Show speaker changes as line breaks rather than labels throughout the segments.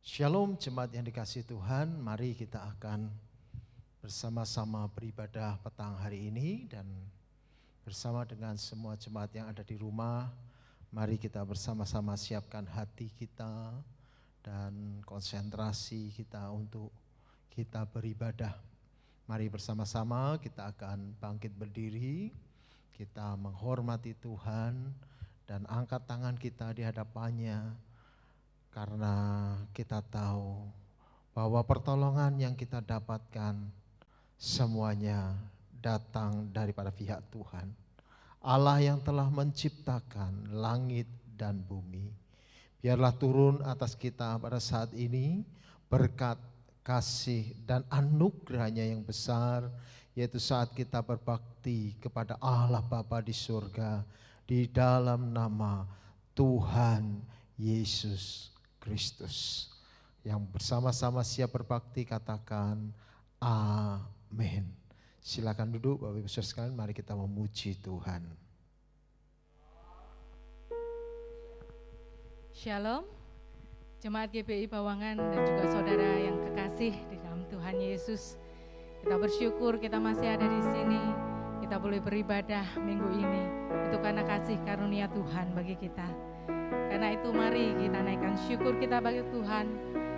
Shalom jemaat yang dikasihi Tuhan, mari kita akan bersama-sama beribadah petang hari ini dan bersama dengan semua jemaat yang ada di rumah, mari kita bersama-sama siapkan hati kita dan konsentrasi kita untuk kita beribadah. Mari bersama-sama kita akan bangkit berdiri, kita menghormati Tuhan dan angkat tangan kita di hadapannya. Karena kita tahu bahwa pertolongan yang kita dapatkan semuanya datang daripada pihak Tuhan. Allah yang telah menciptakan langit dan bumi. Biarlah turun atas kita pada saat ini berkat, kasih dan anugerahnya yang besar, yaitu saat kita berbakti kepada Allah Bapa di surga di dalam nama Tuhan Yesus Kristus. Yang bersama-sama siap berbakti katakan amin. Silakan duduk Bapak Ibu Saudara sekalian, mari kita memuji Tuhan.
Shalom, Jemaat GBI Bawangan dan juga saudara yang kekasih di dalam Tuhan Yesus. Kita bersyukur kita masih ada di sini, kita boleh beribadah minggu ini. Itu karena kasih karunia Tuhan bagi kita. Karena itu mari kita naikkan syukur kita bagi Tuhan,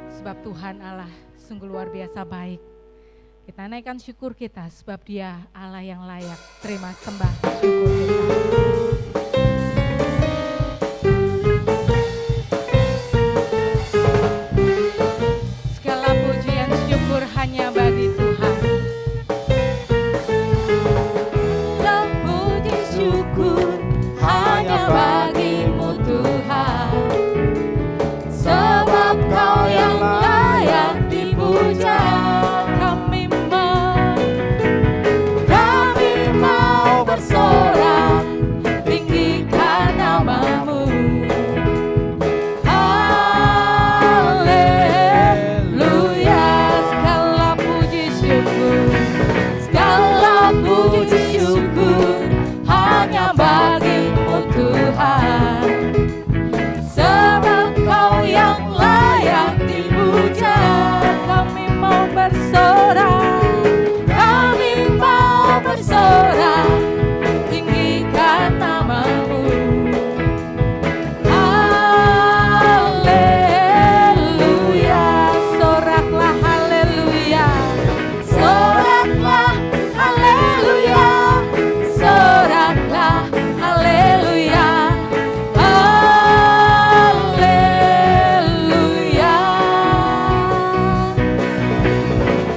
sebab Tuhan Allah sungguh luar biasa baik. Kita naikkan syukur kita sebab Dia Allah yang layak terima sembah syukur kita. Segala pujian syukur hanya bagi Tuhan. Segala puji syukur hanya bagimu Tuhan, sebab Kau yang layak dipuja. Kami mau bersorak tinggikan namamu. Haleluya, segala puji syukur hanya bagimu Tuhan, sebab Kau yang layak dipuja. Kami mau bersorak, tinggikan namamu. Haleluya, soraklah haleluya, soraklah haleluya, soraklah haleluya, haleluya,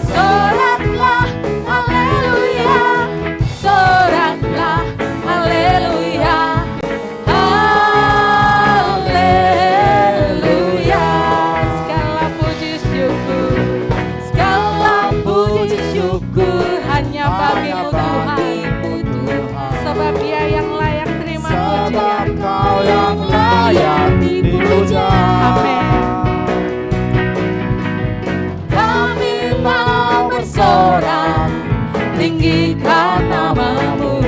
soraklah haleluya, soraklah haleluya, haleluya. Segala puji syukur hanya bagimu Tuhan, sebab Dia yang layak terima pujian.
Kau yang layak dipuja.
Amin. Kami mau bersorak tinggikan namamu.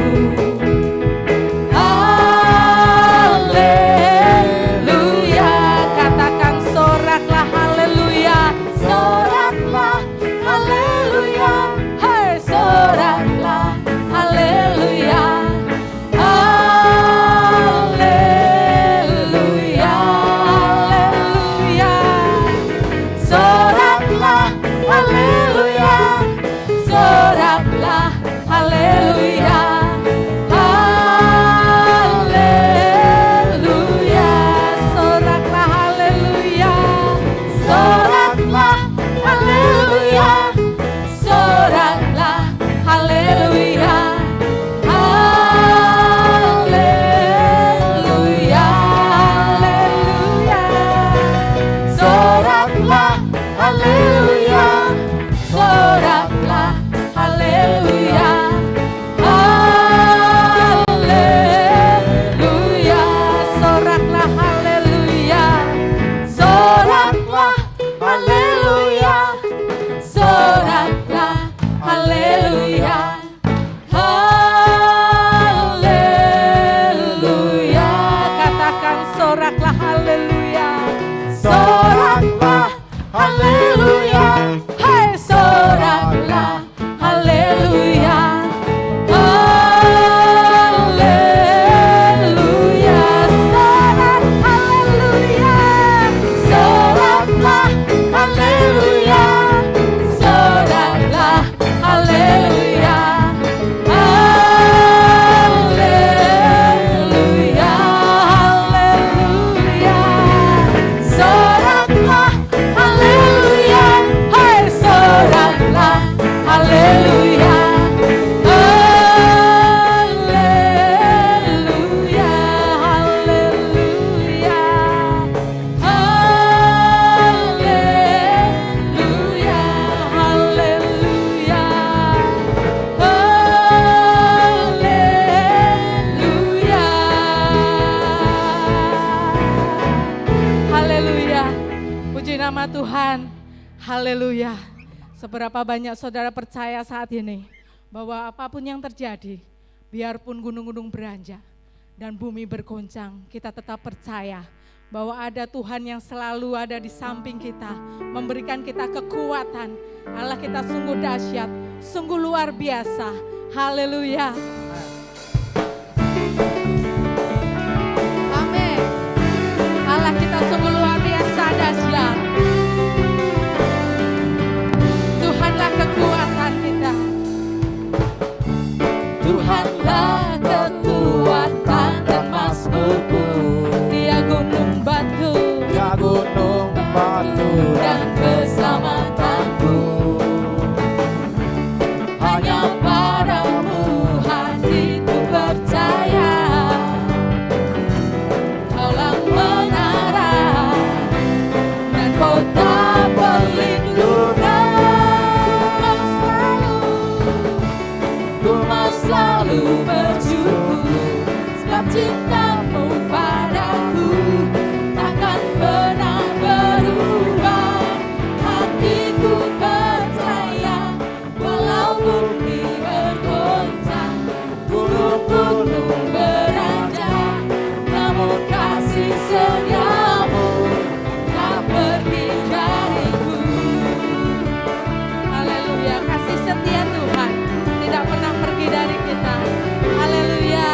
Haleluya, katakan soraklah haleluya, soraklah haleluya, hai soraklah haleluya, haleluya, haleluya, soraklah haleluya, soraklah haleluya, haleluya, soraklah haleluya, soraklah haleluya, soraklah haleluya, haleluya, haleluya, soraklah haleluya, soraklah haleluya, haleluya, soraklah haleluya, soraklah haleluya, soraklah haleluya, haleluya, katakan soraklah haleluya, soraklah nama Tuhan. Haleluya. Seberapa banyak saudara percaya saat ini bahwa apapun yang terjadi, biarpun gunung-gunung beranjak dan bumi bergoncang, kita tetap percaya bahwa ada Tuhan yang selalu ada di samping kita, memberikan kita kekuatan. Allah kita sungguh dahsyat, sungguh luar biasa. Haleluya. Amin. Allah kita sungguh luar biasa dahsyat. Tuhanlah kekuatan kita.
Tuhanlah kekuatan dan mazmurku.
Dia gunung batu,
Dia gunung batu dan keselamatanku. Hanya padamu hatiku percaya. Kaulah menara dan kota perlindungan. Ku mau selalu bersyukur sebab cintamu padaku takkan pernah berubah. Hatiku percaya walau bumi bergoncang, gunung-gunung beranjak, namun kasih setiamu tak pergi dariku.
haleluya. Kasih setia Tuhan tidak pernah pergi dari kita. Haleluya.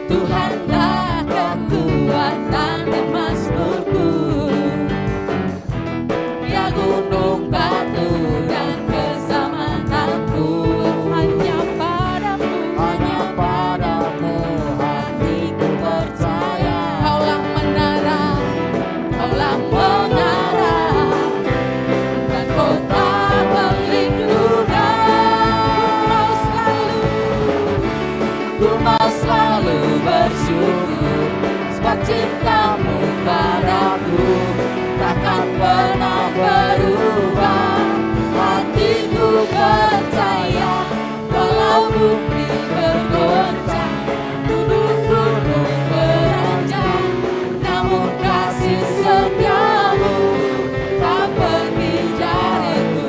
Tuhanlah kekuatan dan mazmurku. Dia gunung batu dan keselamatanku.
Hanya padamu
hatiku percaya.
Kaulah menara,
Kaulah menara dan kota perlindungan. Ku mau selalu bersyukur sebab cintamu padaku takkan pernah berubah. Hatiku percaya walau bumi bergoncang, gunung-gunung beranjak, namun kasih setiamu tak pergi dariku.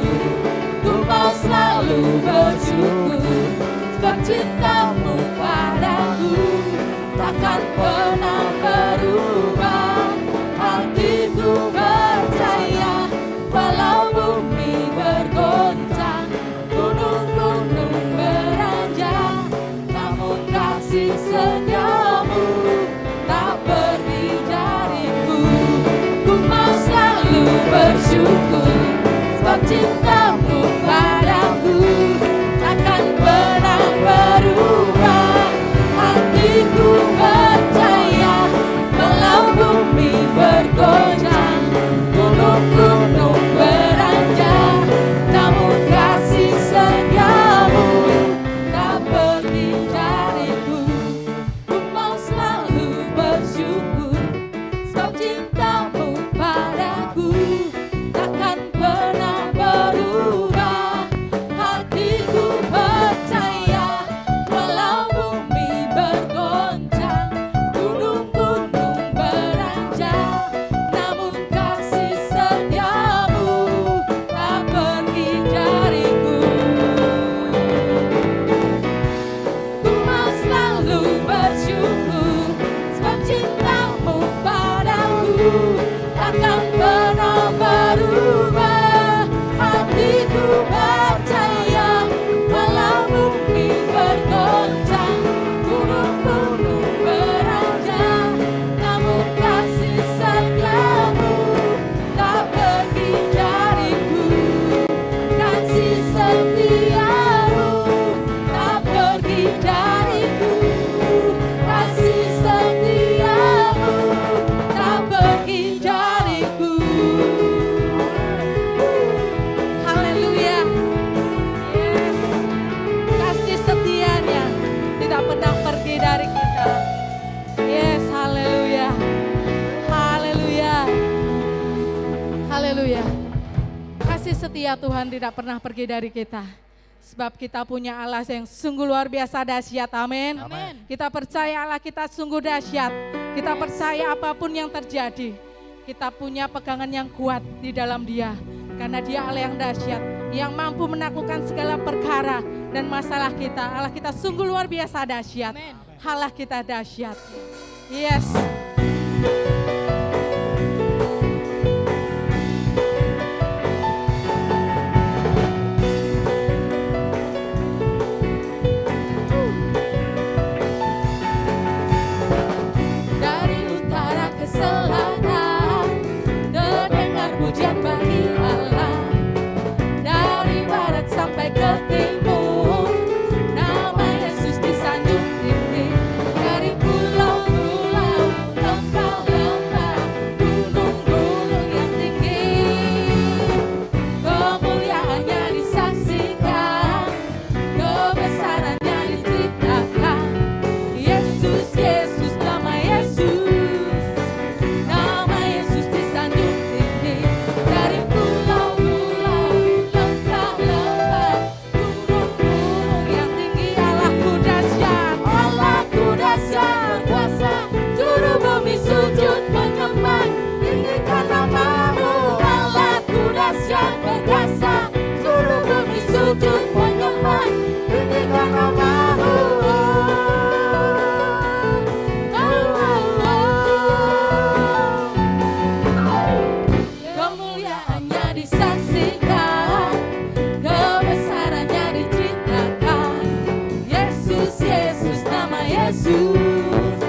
Ku mau selalu bersyukur sebab cintamu padaku takkan pernah berubah. Hatiku percaya walau bumi bergoncang, gunung-gunung beranjak, namun kasih setiamu tak pergi dariku. Ku mau selalu bersyukur sebab cintamu padaku takkan pernah berubah. Hatiku percaya walau bumi bergoncang, gunung-gunung beranjak, namun kasih setiamu tak pergi dariku. Ku mau selalu bersyukur sebab cintamu padaku takkan pernah berubah. Hatiku percaya walau bumi bergoncang, gunung-gunung beranjak, namun kasih setiamu tak pergi dariku. Ku mau selalu bersyukur sebab cintamu padaku takkan pernah berubah. Hatiku percaya walau bumi bergoncang, gunung-gunung beranjak, namun kasih setiamu tak pergi dariku. Kasih setiamu tak pergi dariku. Kasih setiamu tak pergi dariku.
haleluya. Yes. Kasih setianya tidak pernah pergi dari kita. Yes, haleluya. Haleluya. Haleluya. Kasih setia Tuhan tidak pernah pergi dari kita. Sebab kita punya Allah yang sungguh luar biasa dahsyat, amin.
Amin.
Kita percaya Allah kita sungguh dahsyat. Kita percaya apapun yang terjadi, kita punya pegangan yang kuat di dalam Dia. Karena Dia Allah yang dahsyat, yang mampu menaklukkan segala perkara dan masalah kita. Allah kita sungguh luar biasa dahsyat.
Amin.
Allah kita dahsyat. Yes.
Dari utara ke selatan, terdengar pujian bagi Allah. Dari barat sampai ke timur, nama Yesus disanjung tinggi. Dari pulau-pulau, lembah-lembah, gunung-gunung yang tinggi, kemuliaannya disaksikan, kebesarannya diceritakan. Yesus, Yesus, nama Yesus, nama Yesus disanjung tinggi. Dari pulau-pulau, lembah-lembah, gunung-gunung yang tinggi, Allahku dahsyat, Allahku dahsyat, berkuasa, seluruh bumi sujud menyembah, tinggikan namamu. Allahku dahsyat, berkuasa, seluruh bumi sujud menyembah, tinggikan namamu. Kemuliaannya disaksikan, kebesarannya diceritakan. Yesus, Yesus, nama Yesus,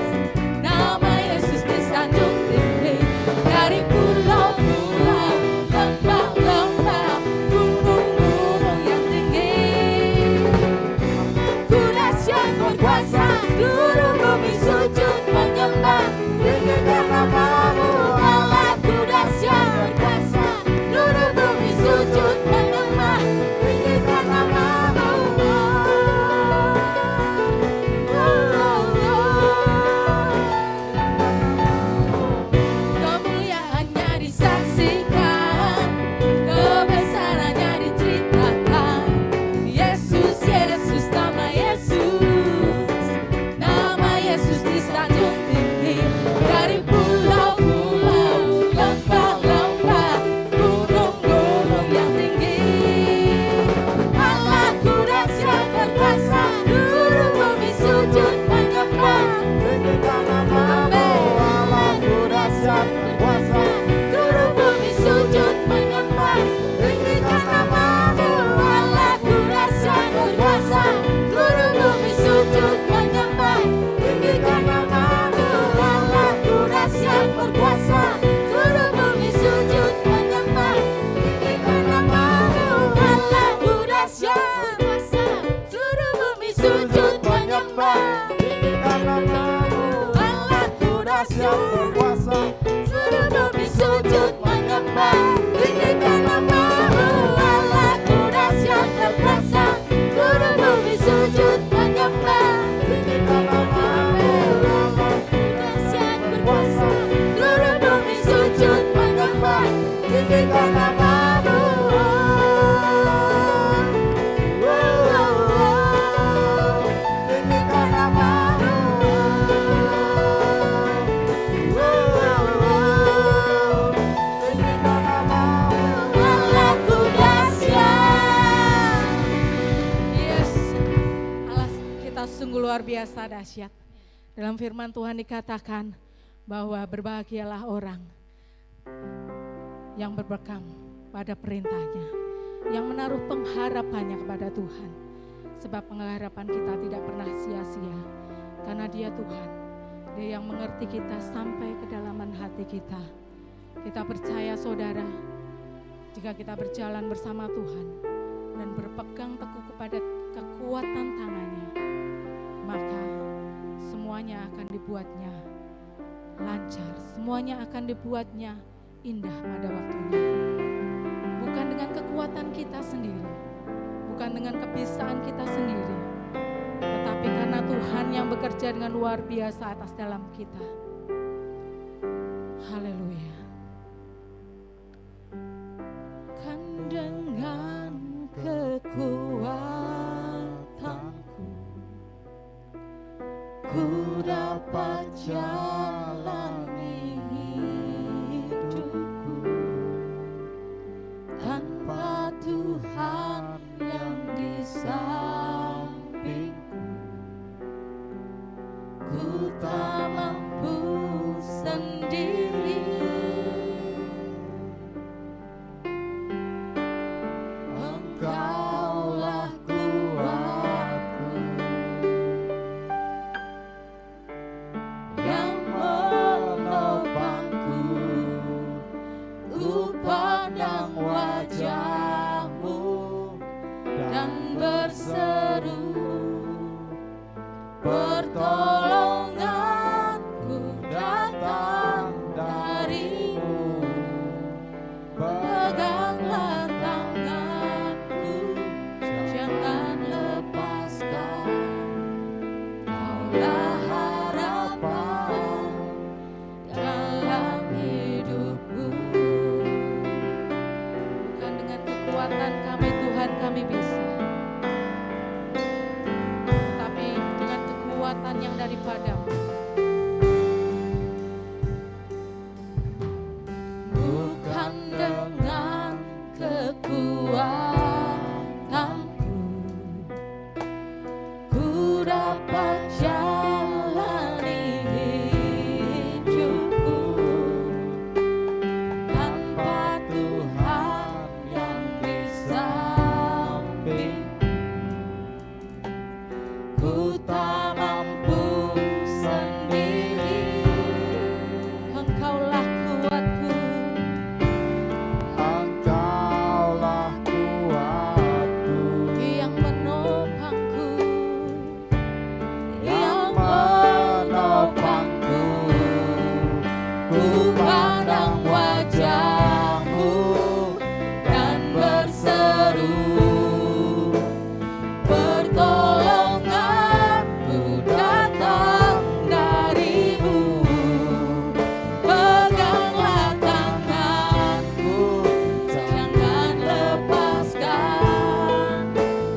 nama Yesus disanjung tinggi. Dari pulau-pulau, lembah-lembah, gunung-gunung yang tinggi, ku dahsyat berkuasa, seluruh bumi sujud menyembah, tinggikan namamu. Allahku dahsyat berkuasa, seluruh bumi sujud menyembah, tinggikan namamu. Kemuliaannya disaksikan, kebesarannya diceritakan. Yesus, Yesus, nama Yesus, nama Yesus disanjung tinggi. Dari pulau-pulau, lembah-lembah, gunung-gunung yang tinggi, Allahku dahsyat berkuasa, seluruh bumi sujud menyembah, tinggikan namamu. Allahku dahsyat berkuasa, seluruh bumi sujud menyembah, tinggikan namamu. Allahku dahsyat berkuasa, seluruh bumi sujud menyembah, tinggikan namamu. Allahku dahsyat berkuasa, seluruh bumi sujud menyembah, tinggikan namamu. Allahku dahsyat berkuasa, seluruh bumi sujud menyembah, tinggikan namamu. Allahku dahsyat berkuasa, seluruh bumi sujud menyembah, tinggikan namamu. Allahku dahsyat berkuasa, seluruh bumi sujud menyembah, tinggikan namamu. Allahku dahsyat berkuasa, seluruh bumi sujud menyembah, tinggikan namamu. Tinggikan namamu. Tinggikan namamu. Allahku dahsyat.
Yes. Allah kita sungguh luar biasa dahsyat. Dalam firman Tuhan dikatakan bahwa berbahagialah orang yang berpegang pada perintahnya, yang menaruh pengharapannya kepada Tuhan. Sebab pengharapan kita tidak pernah sia-sia, karena Dia Tuhan, Dia yang mengerti kita sampai kedalaman hati kita. Kita percaya saudara, jika kita berjalan bersama Tuhan dan berpegang teguh kepada kekuatan tangannya, maka semuanya akan dibuatnya lancar, semuanya akan dibuatnya indah pada waktunya. Bukan dengan kekuatan kita sendiri, bukan dengan kebisaan kita sendiri, tetapi karena Tuhan yang bekerja dengan luar biasa atas dalam kita. Haleluya. Kan dengan kekuatan
jalani hidupku tanpa Tuhan yang di sampingku. Ku tak mampu sendiri. Engkaulah kuatku yang menopangku. Ku pandang wajah-Mu dan berseru, pertolonganku datang dari-Mu. Peganglah tanganku, jangan lepaskan. Kaulah harapan dalam hidupku.
Bukan dengan kekuatan kami Tuhan kami bisa, tapi dengan kekuatan yang daripada-Mu.
Bukan dengan kekuatanku ku dapat jalani hidupku tanpa Tuhan yang di sampingku. Ku tak mampu sendiri.
Engkaulah kuatku,
Engkaulah kuatku
yang menopangku.
yang menopangku. Ku pandang wajah-Mu dan berseru, pertolonganku datang dari-Mu. Peganglah tanganku, jangan lepaskan.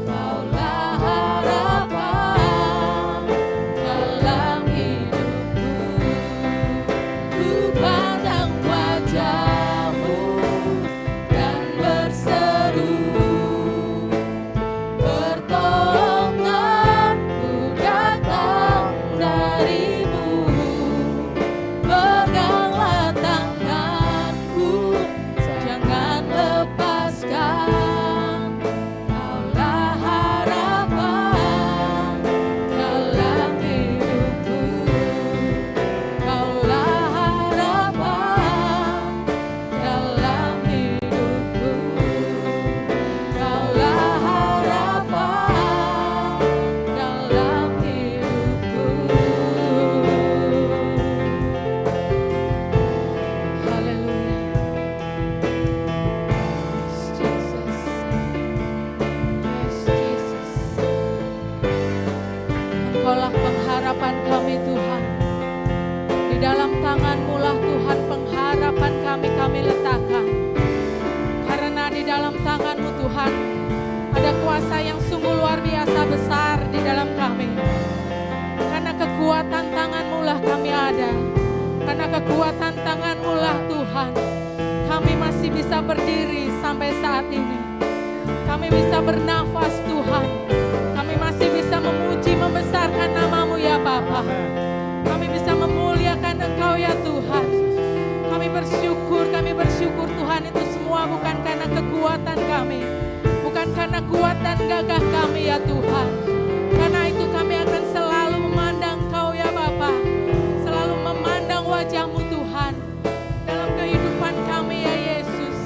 Kaulah harapan dalam hidupku. Ku pandang wajah-Mu dan berseru, pertolonganku datang dari-Mu. Peganglah tanganku, jangan lepaskan. Kaulah harapan dalam hidupku. Kaulah harapan dalam hidupku. Kaulah harapan dalam hidupku.
Haleluya. Yes, Jesus. Yes, Jesus. Engkaulah pengharapan kami Tuhan. Di dalam tangan-Mu lah Tuhan pengharapan kami letakkan. Karena di dalam tangan-Mu Tuhan ada kuasa yang sungguh luar biasa besar di dalam kami. Karena kekuatan tangan-Mu lah kami ada. Karena kekuatan tangan-Mu lah Tuhan, kami masih bisa berdiri sampai saat ini. Kami bisa bernafas Tuhan. Kami masih bisa memuji, membesarkan nama-Mu ya Bapa. Kami bisa memuliakan Engkau ya Tuhan. Kami bersyukur Tuhan, itu semua bukan karena kekuatan kami, bukan karena kuat dan gagah kami ya Tuhan. Karena itu kami akan selalu memandang Engkau ya Bapa, selalu memandang wajah-Mu Tuhan dalam kehidupan kami ya Yesus,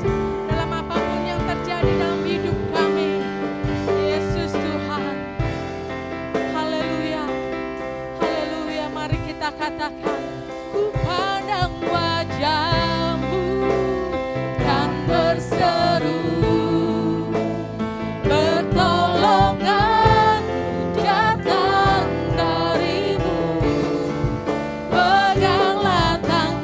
dalam apapun yang terjadi dalam hidup kami Yesus Tuhan. Haleluya, haleluya. Mari kita katakan, ku pandang wajah-Mu
Dan berseru, pertolonganku datang dari-Mu. Peganglah tanganku,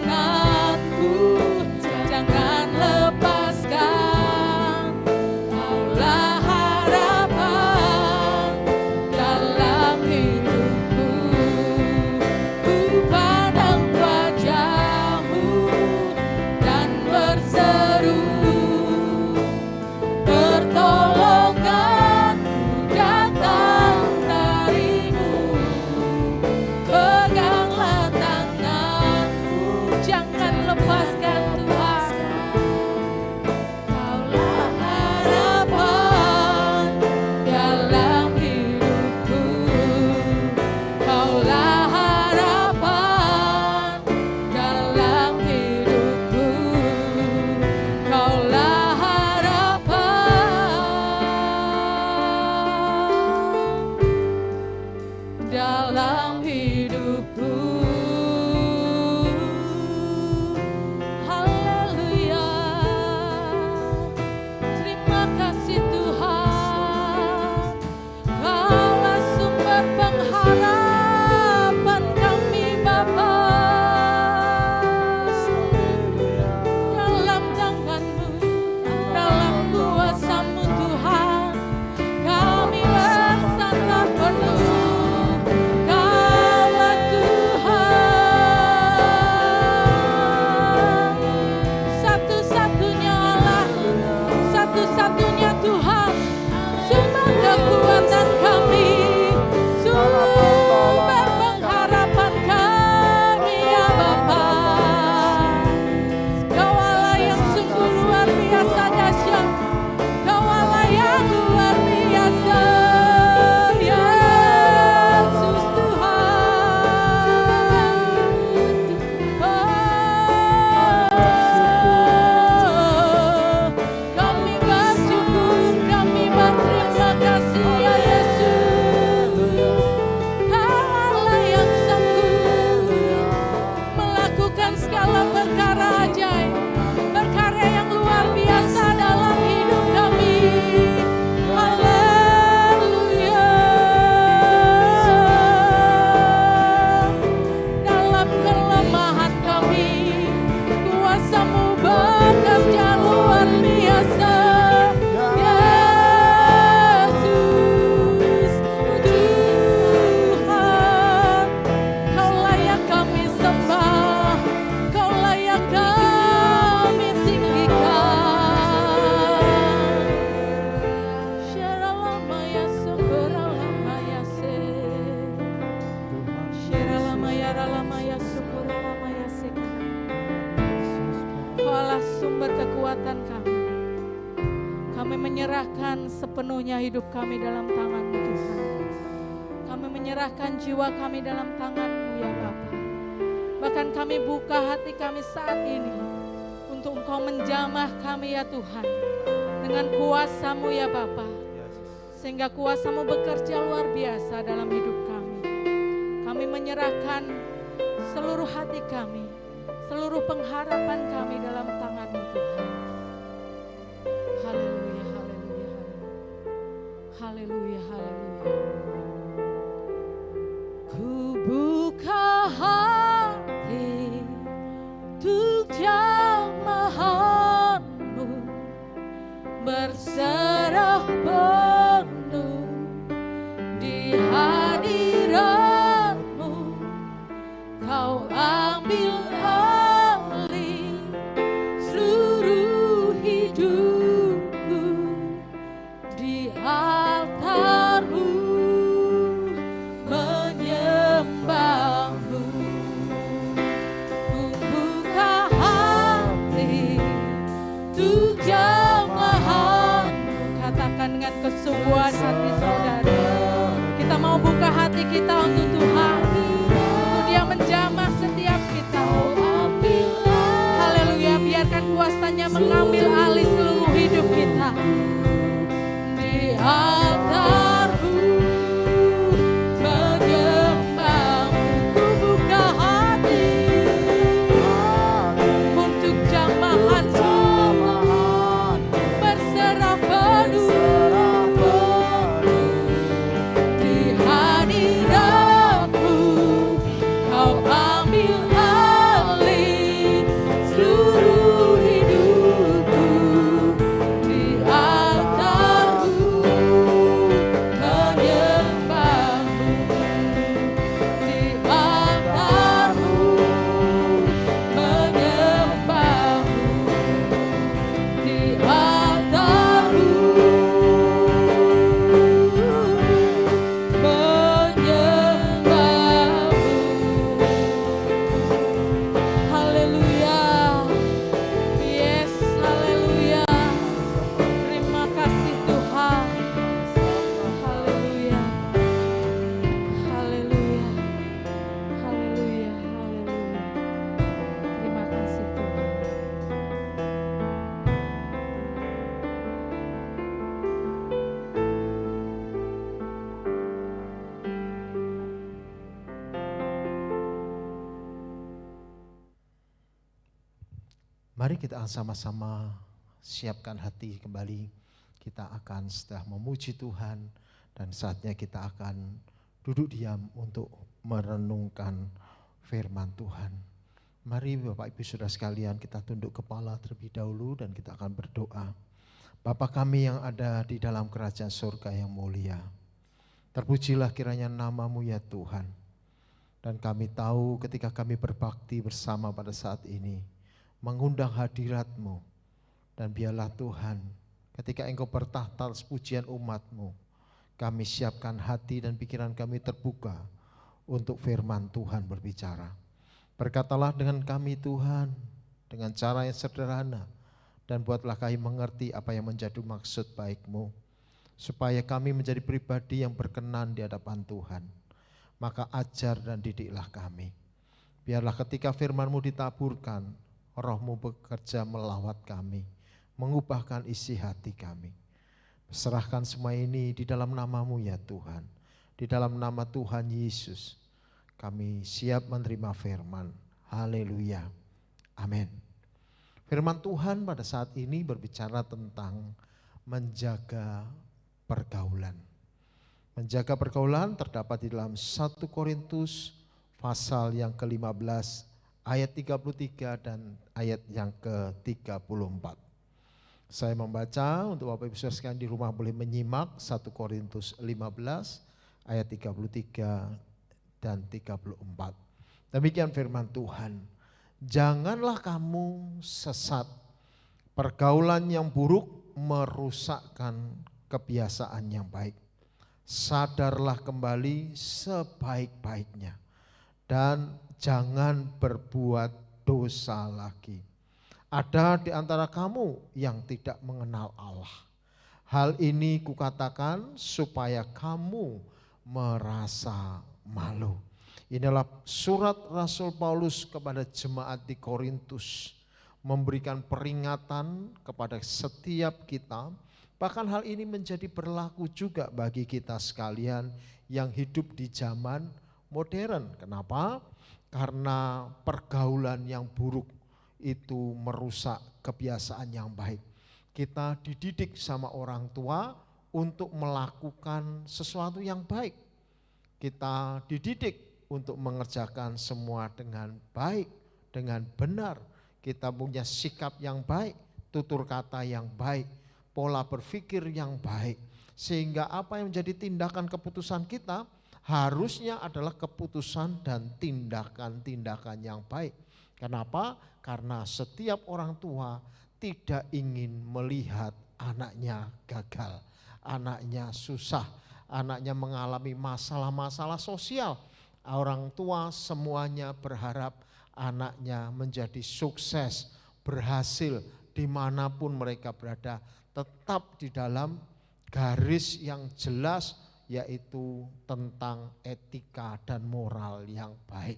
sumber kekuatan kami. Kami menyerahkan sepenuhnya hidup kami dalam tangan-Mu Tuhan. Kami menyerahkan jiwa kami dalam tangan-Mu ya Bapa. Bahkan kami buka hati kami saat ini untuk Engkau menjamah kami ya Tuhan. Dengan kuasa-Mu ya Bapa. Sehingga kuasa-Mu bekerja luar biasa dalam hidup kami. Kami menyerahkan seluruh hati kami, seluruh pengharapan kami dalam tangan-Mu Tuhan. Haleluya, haleluya, haleluya, haleluya. Ku buka hati untuk jamahan-Mu, berserah penuh di hadirat-Mu. Kau ambil alih seluruh hidupku di altar-Mu, menyembah-Mu. Ku buka hati untuk jamahan-Mu. Katakan dengan kesungguhan hati saudara, kita mau buka hati kita untuk Tuhan, untuk Dia menjamah setiap kita. Haleluya, biarkan kuasa-Nya mengambil alih seluruh hidup kita. Di altar-Mu, menyembah-Mu. Ku buka hati untuk jamahan-Mu, berserah penuh di hadirat-Mu. Kau ambil alih seluruh hidupku di altar-Mu, menyembah-Mu. Di altar-Mu, menyembah-Mu. Di altar-Mu, menyembah-Mu. Haleluya. Yes, haleluya. Terima kasih Tuhan. Haleluya. Haleluya. Haleluya. Haleluya. Terima kasih Tuhan.
Mari kita sama-sama siapkan hati kembali. Kita akan setelah memuji Tuhan dan saatnya kita akan duduk diam untuk merenungkan firman Tuhan. Mari Bapak Ibu Saudara sekalian, kita tunduk kepala terlebih dahulu dan kita akan berdoa. Bapa kami yang ada di dalam kerajaan surga yang mulia, terpujilah kiranya nama-Mu ya Tuhan. Dan kami tahu ketika kami berbakti bersama pada saat ini, mengundang hadirat-Mu, dan biarlah Tuhan ketika Engkau bertahta atas pujian umat-Mu, kami siapkan hati dan pikiran kami terbuka untuk firman Tuhan berbicara. Berkatalah dengan kami Tuhan, dengan cara yang sederhana, dan buatlah kami mengerti apa yang menjadi maksud baik-Mu, supaya kami menjadi pribadi yang berkenan di hadapan Tuhan. Maka ajar dan didiklah kami. Biarlah ketika firman-Mu ditaburkan, Roh-Mu bekerja melawat kami, mengubahkan isi hati kami. Serahkan semua ini di dalam nama-Mu ya Tuhan. Di dalam nama Tuhan Yesus, kami siap menerima firman. Haleluya. Amin. Firman Tuhan pada saat ini berbicara tentang menjaga pergaulan. Menjaga pergaulan terdapat di dalam 1 Korintus pasal yang ke-15 ayat 33 dan ayat yang ke-34. Saya membaca untuk Bapak Ibu Saudara sekalian di rumah boleh menyimak 1 Korintus 15 ayat 33 dan 34. Demikian firman Tuhan. Janganlah kamu sesat. Pergaulan yang buruk merusakkan kebiasaan yang baik. Sadarlah kembali sebaik-baiknya. Dan jangan berbuat dosa lagi. Ada di antara kamu yang tidak mengenal Allah. Hal ini kukatakan supaya kamu merasa malu. Inilah surat Rasul Paulus kepada jemaat di Korintus, memberikan peringatan kepada setiap kita. Bahkan hal ini menjadi berlaku juga bagi kita sekalian yang hidup di zaman modern. Kenapa? Karena pergaulan yang buruk itu merusak kebiasaan yang baik. Kita dididik sama orang tua untuk melakukan sesuatu yang baik. Kita dididik untuk mengerjakan semua dengan baik, dengan benar. Kita punya sikap yang baik, tutur kata yang baik, pola berpikir yang baik. Sehingga apa yang menjadi tindakan keputusan kita harusnya adalah keputusan dan tindakan-tindakan yang baik. Kenapa? Karena setiap orang tua tidak ingin melihat anaknya gagal, anaknya susah, anaknya mengalami masalah-masalah sosial. Orang tua semuanya berharap anaknya menjadi sukses, berhasil dimanapun mereka berada, tetap di dalam garis yang jelas, yaitu tentang etika dan moral yang baik.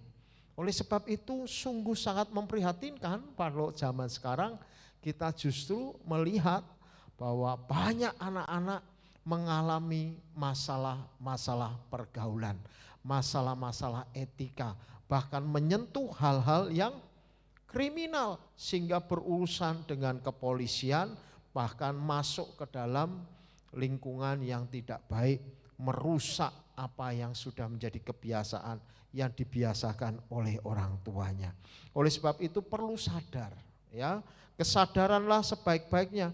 Oleh sebab itu sungguh sangat memprihatinkan kalau zaman sekarang kita justru melihat bahwa banyak anak-anak mengalami masalah-masalah pergaulan, masalah-masalah etika, bahkan menyentuh hal-hal yang kriminal sehingga berurusan dengan kepolisian, bahkan masuk ke dalam lingkungan yang tidak baik, merusak apa yang sudah menjadi kebiasaan yang dibiasakan oleh orang tuanya. Oleh sebab itu perlu sadar, ya, kesadaranlah sebaik-baiknya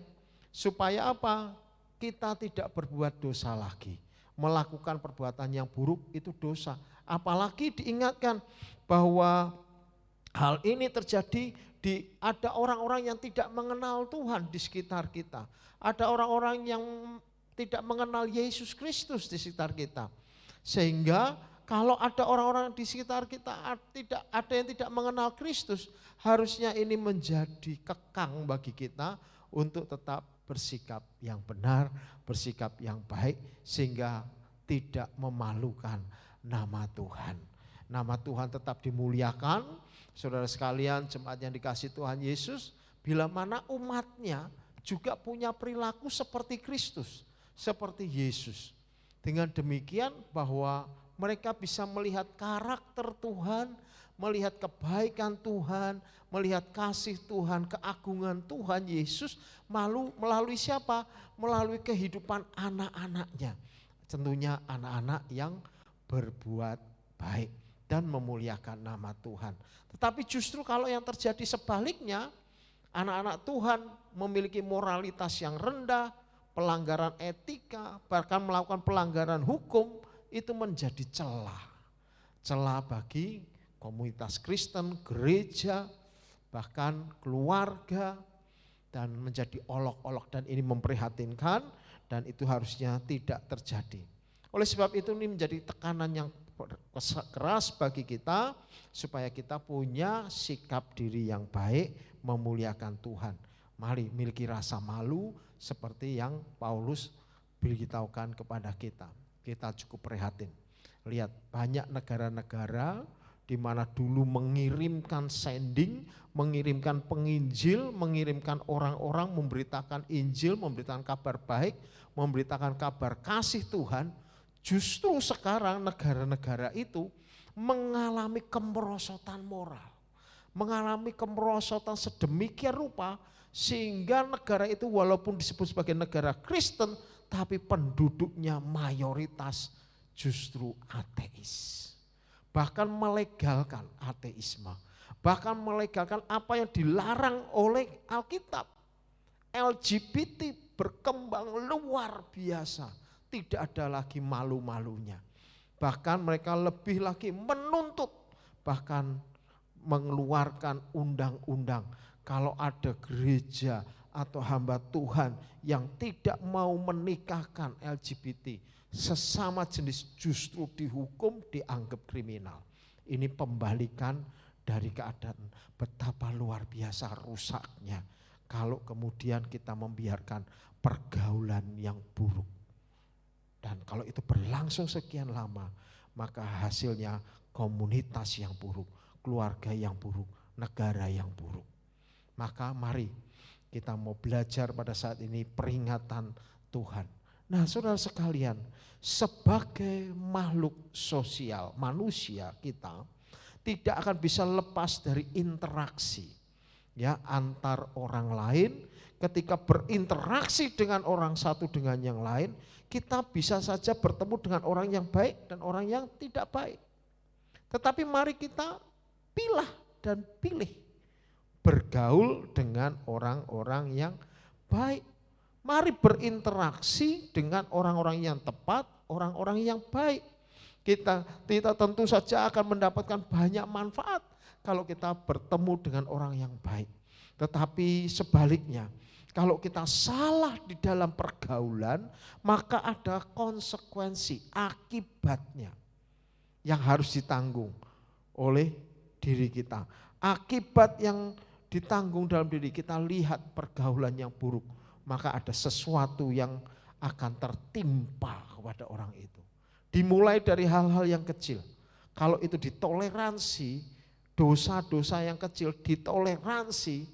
supaya apa? Kita tidak berbuat dosa lagi. Melakukan perbuatan yang buruk itu dosa. Apalagi diingatkan bahwa hal ini terjadi ada orang-orang yang tidak mengenal Tuhan di sekitar kita. Ada orang-orang yang tidak mengenal Yesus Kristus di sekitar kita. Sehingga kalau ada orang-orang di sekitar kita ada yang tidak mengenal Kristus, harusnya ini menjadi kekang bagi kita untuk tetap bersikap yang benar, bersikap yang baik, sehingga tidak memalukan nama Tuhan. Nama Tuhan tetap dimuliakan. Saudara sekalian, jemaat yang dikasihi Tuhan Yesus, bila mana umatnya juga punya perilaku seperti Kristus, seperti Yesus. Dengan demikian bahwa mereka bisa melihat karakter Tuhan, melihat kebaikan Tuhan, melihat kasih Tuhan, keagungan Tuhan Yesus melalui siapa? Melalui kehidupan anak-anaknya. Tentunya anak-anak yang berbuat baik dan memuliakan nama Tuhan. Tetapi justru kalau yang terjadi sebaliknya, anak-anak Tuhan memiliki moralitas yang rendah, pelanggaran etika, bahkan melakukan pelanggaran hukum, itu menjadi celah bagi komunitas Kristen, gereja, bahkan keluarga, dan menjadi olok-olok, dan ini memprihatinkan dan itu harusnya tidak terjadi. Oleh sebab itu ini menjadi tekanan yang keras bagi kita supaya kita punya sikap diri yang baik, memuliakan Tuhan. Mari miliki rasa malu seperti yang Paulus beritahukan kepada kita. Kita cukup prihatin. Lihat banyak negara-negara di mana dulu mengirimkan sending, mengirimkan penginjil, mengirimkan orang-orang memberitakan Injil, memberitakan kabar baik, memberitakan kabar kasih Tuhan. Justru sekarang negara-negara itu mengalami kemerosotan moral, mengalami kemerosotan sedemikian rupa sehingga negara itu walaupun disebut sebagai negara Kristen, tapi penduduknya mayoritas justru ateis. Bahkan melegalkan ateisme, bahkan melegalkan apa yang dilarang oleh Alkitab. LGBT berkembang luar biasa, tidak ada lagi malu-malunya. Bahkan mereka lebih lagi menuntut, bahkan mengeluarkan undang-undang. Kalau ada gereja atau hamba Tuhan yang tidak mau menikahkan LGBT, sesama jenis justru dihukum, dianggap kriminal. Ini pembalikan dari keadaan betapa luar biasa rusaknya kalau kemudian kita membiarkan pergaulan yang buruk. Dan kalau itu berlangsung sekian lama, maka hasilnya komunitas yang buruk, keluarga yang buruk, negara yang buruk. Maka mari kita mau belajar pada saat ini peringatan Tuhan. Nah, saudara sekalian, sebagai makhluk sosial, manusia kita tidak akan bisa lepas dari interaksi ya antar orang lain. Ketika berinteraksi dengan orang satu dengan yang lain, kita bisa saja bertemu dengan orang yang baik dan orang yang tidak baik. Tetapi mari kita pilah dan pilih bergaul dengan orang-orang yang baik. Mari berinteraksi dengan orang-orang yang tepat, orang-orang yang baik. Kita tentu saja akan mendapatkan banyak manfaat kalau kita bertemu dengan orang yang baik. Tetapi sebaliknya, kalau kita salah di dalam pergaulan, maka ada konsekuensi, akibatnya yang harus ditanggung oleh diri kita. Akibat yang ditanggung dalam diri kita, lihat pergaulan yang buruk, maka ada sesuatu yang akan tertimpa kepada orang itu. Dimulai dari hal-hal yang kecil. Kalau itu ditoleransi, dosa-dosa yang kecil ditoleransi,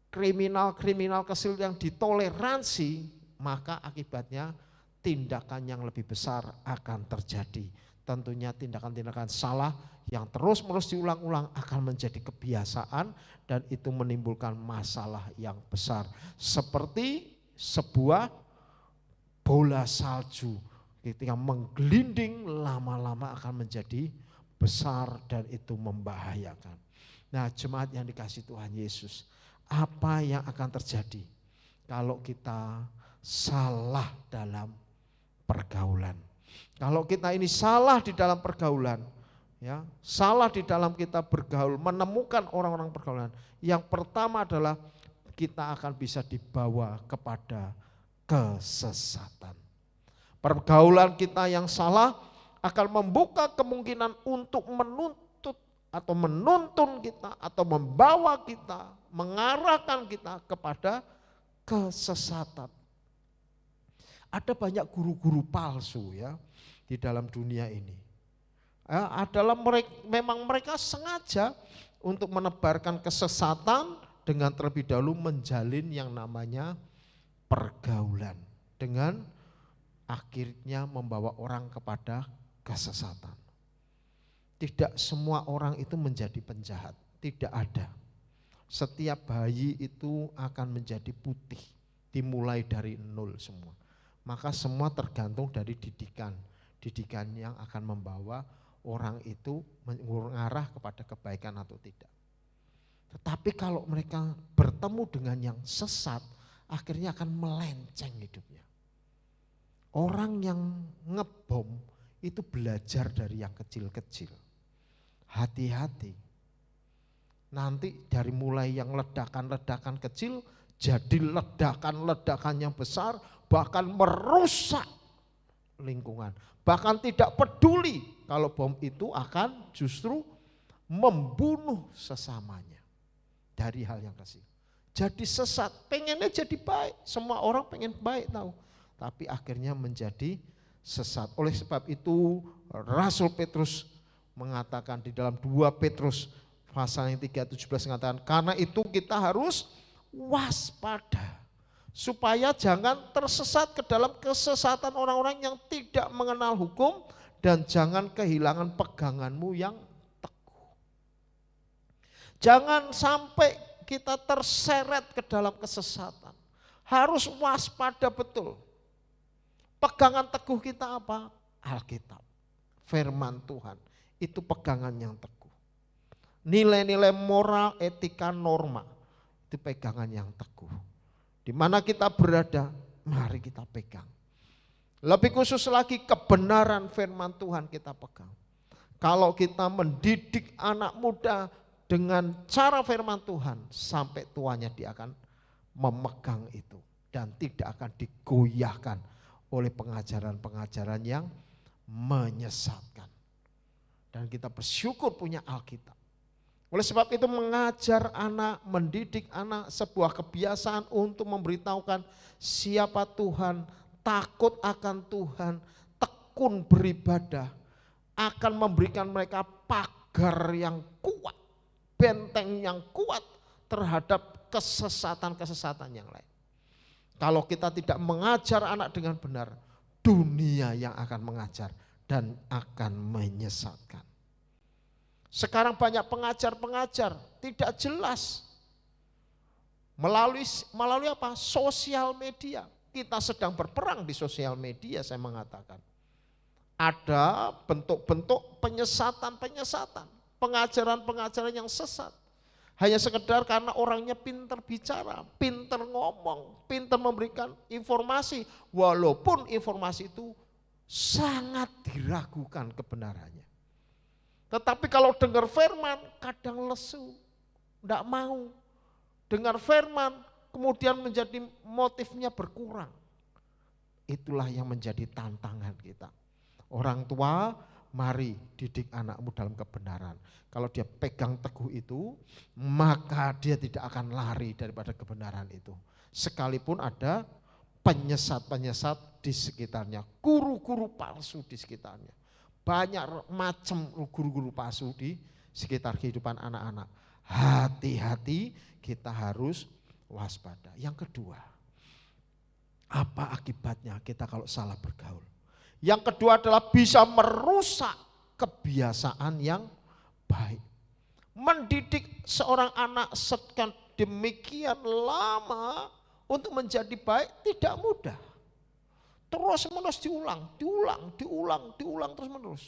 kriminal-kriminal kecil yang ditoleransi, maka akibatnya tindakan yang lebih besar akan terjadi. Tentunya tindakan-tindakan salah yang terus-menerus diulang-ulang akan menjadi kebiasaan dan itu menimbulkan masalah yang besar. Seperti sebuah bola salju ketika menggelinding lama-lama akan menjadi besar dan itu membahayakan. Nah, jemaat yang dikasihi Tuhan Yesus, apa yang akan terjadi kalau kita salah dalam pergaulan? Kalau kita ini salah di dalam pergaulan, ya, salah di dalam kita bergaul, menemukan orang-orang pergaulan. Yang pertama adalah kita akan bisa dibawa kepada kesesatan. Pergaulan kita yang salah akan membuka kemungkinan untuk menuntut atau menuntun kita atau membawa kita, mengarahkan kita kepada kesesatan. Ada banyak guru-guru palsu ya di dalam dunia ini. Memang mereka sengaja untuk menebarkan kesesatan dengan terlebih dahulu menjalin yang namanya pergaulan. Dengan akhirnya membawa orang kepada kesesatan. Tidak semua orang itu menjadi penjahat, tidak ada. Setiap bayi itu akan menjadi putih, dimulai dari nol semua. Maka semua tergantung dari didikan yang akan membawa orang itu mengarah kepada kebaikan atau tidak. Tetapi kalau mereka bertemu dengan yang sesat, akhirnya akan melenceng hidupnya. Orang yang ngebom itu belajar dari yang kecil-kecil. Hati-hati. Nanti dari mulai yang ledakan-ledakan kecil jadi ledakan-ledakan yang besar, bahkan merusak lingkungan. Bahkan tidak peduli kalau bom itu akan justru membunuh sesamanya dari hal yang kecil. Jadi sesat, pengennya jadi baik, semua orang pengen baik tahu. Tapi akhirnya menjadi sesat. Oleh sebab itu Rasul Petrus mengatakan di dalam 2 Petrus pasal yang 3:17 mengatakan, karena itu kita harus waspada supaya jangan tersesat ke dalam kesesatan orang-orang yang tidak mengenal hukum dan jangan kehilangan peganganmu yang teguh. Jangan sampai kita terseret ke dalam kesesatan. Harus waspada betul. Pegangan teguh kita apa? Alkitab, firman Tuhan. Itu pegangan yang teguh. Nilai-nilai moral, etika, norma. Itu pegangan yang teguh. Di mana kita berada, mari kita pegang. Lebih khusus lagi kebenaran firman Tuhan kita pegang. Kalau kita mendidik anak muda dengan cara firman Tuhan, sampai tuanya dia akan memegang itu. Dan tidak akan digoyahkan oleh pengajaran-pengajaran yang menyesatkan. Dan kita bersyukur punya Alkitab. Oleh sebab itu mengajar anak, mendidik anak sebuah kebiasaan untuk memberitahukan siapa Tuhan, takut akan Tuhan, tekun beribadah, akan memberikan mereka pagar yang kuat, benteng yang kuat terhadap kesesatan-kesesatan yang lain. Kalau kita tidak mengajar anak dengan benar, dunia yang akan mengajar dan akan menyesatkan. Sekarang banyak pengajar-pengajar tidak jelas. Melalui apa? Sosial media. Kita sedang berperang di sosial media, saya mengatakan. Ada bentuk-bentuk penyesatan-penyesatan, pengajaran-pengajaran yang sesat. Hanya sekedar karena orangnya pintar bicara, pintar ngomong, pintar memberikan informasi. Walaupun informasi itu sangat diragukan kebenarannya. Tetapi kalau dengar firman kadang lesu, tidak mau. Dengar firman kemudian menjadi motifnya berkurang. Itulah yang menjadi tantangan kita. Orang tua, mari didik anakmu dalam kebenaran. Kalau dia pegang teguh itu, maka dia tidak akan lari daripada kebenaran itu. Sekalipun ada penyesat-penyesat di sekitarnya, guru-guru palsu di sekitarnya. Banyak macam guru-guru palsu di sekitar kehidupan anak-anak. Hati-hati, kita harus waspada. Yang kedua, apa akibatnya kita kalau salah bergaul? Yang kedua adalah bisa merusak kebiasaan yang baik. Mendidik seorang anak sedemikian lama untuk menjadi baik tidak mudah. Terus-menerus diulang terus menerus.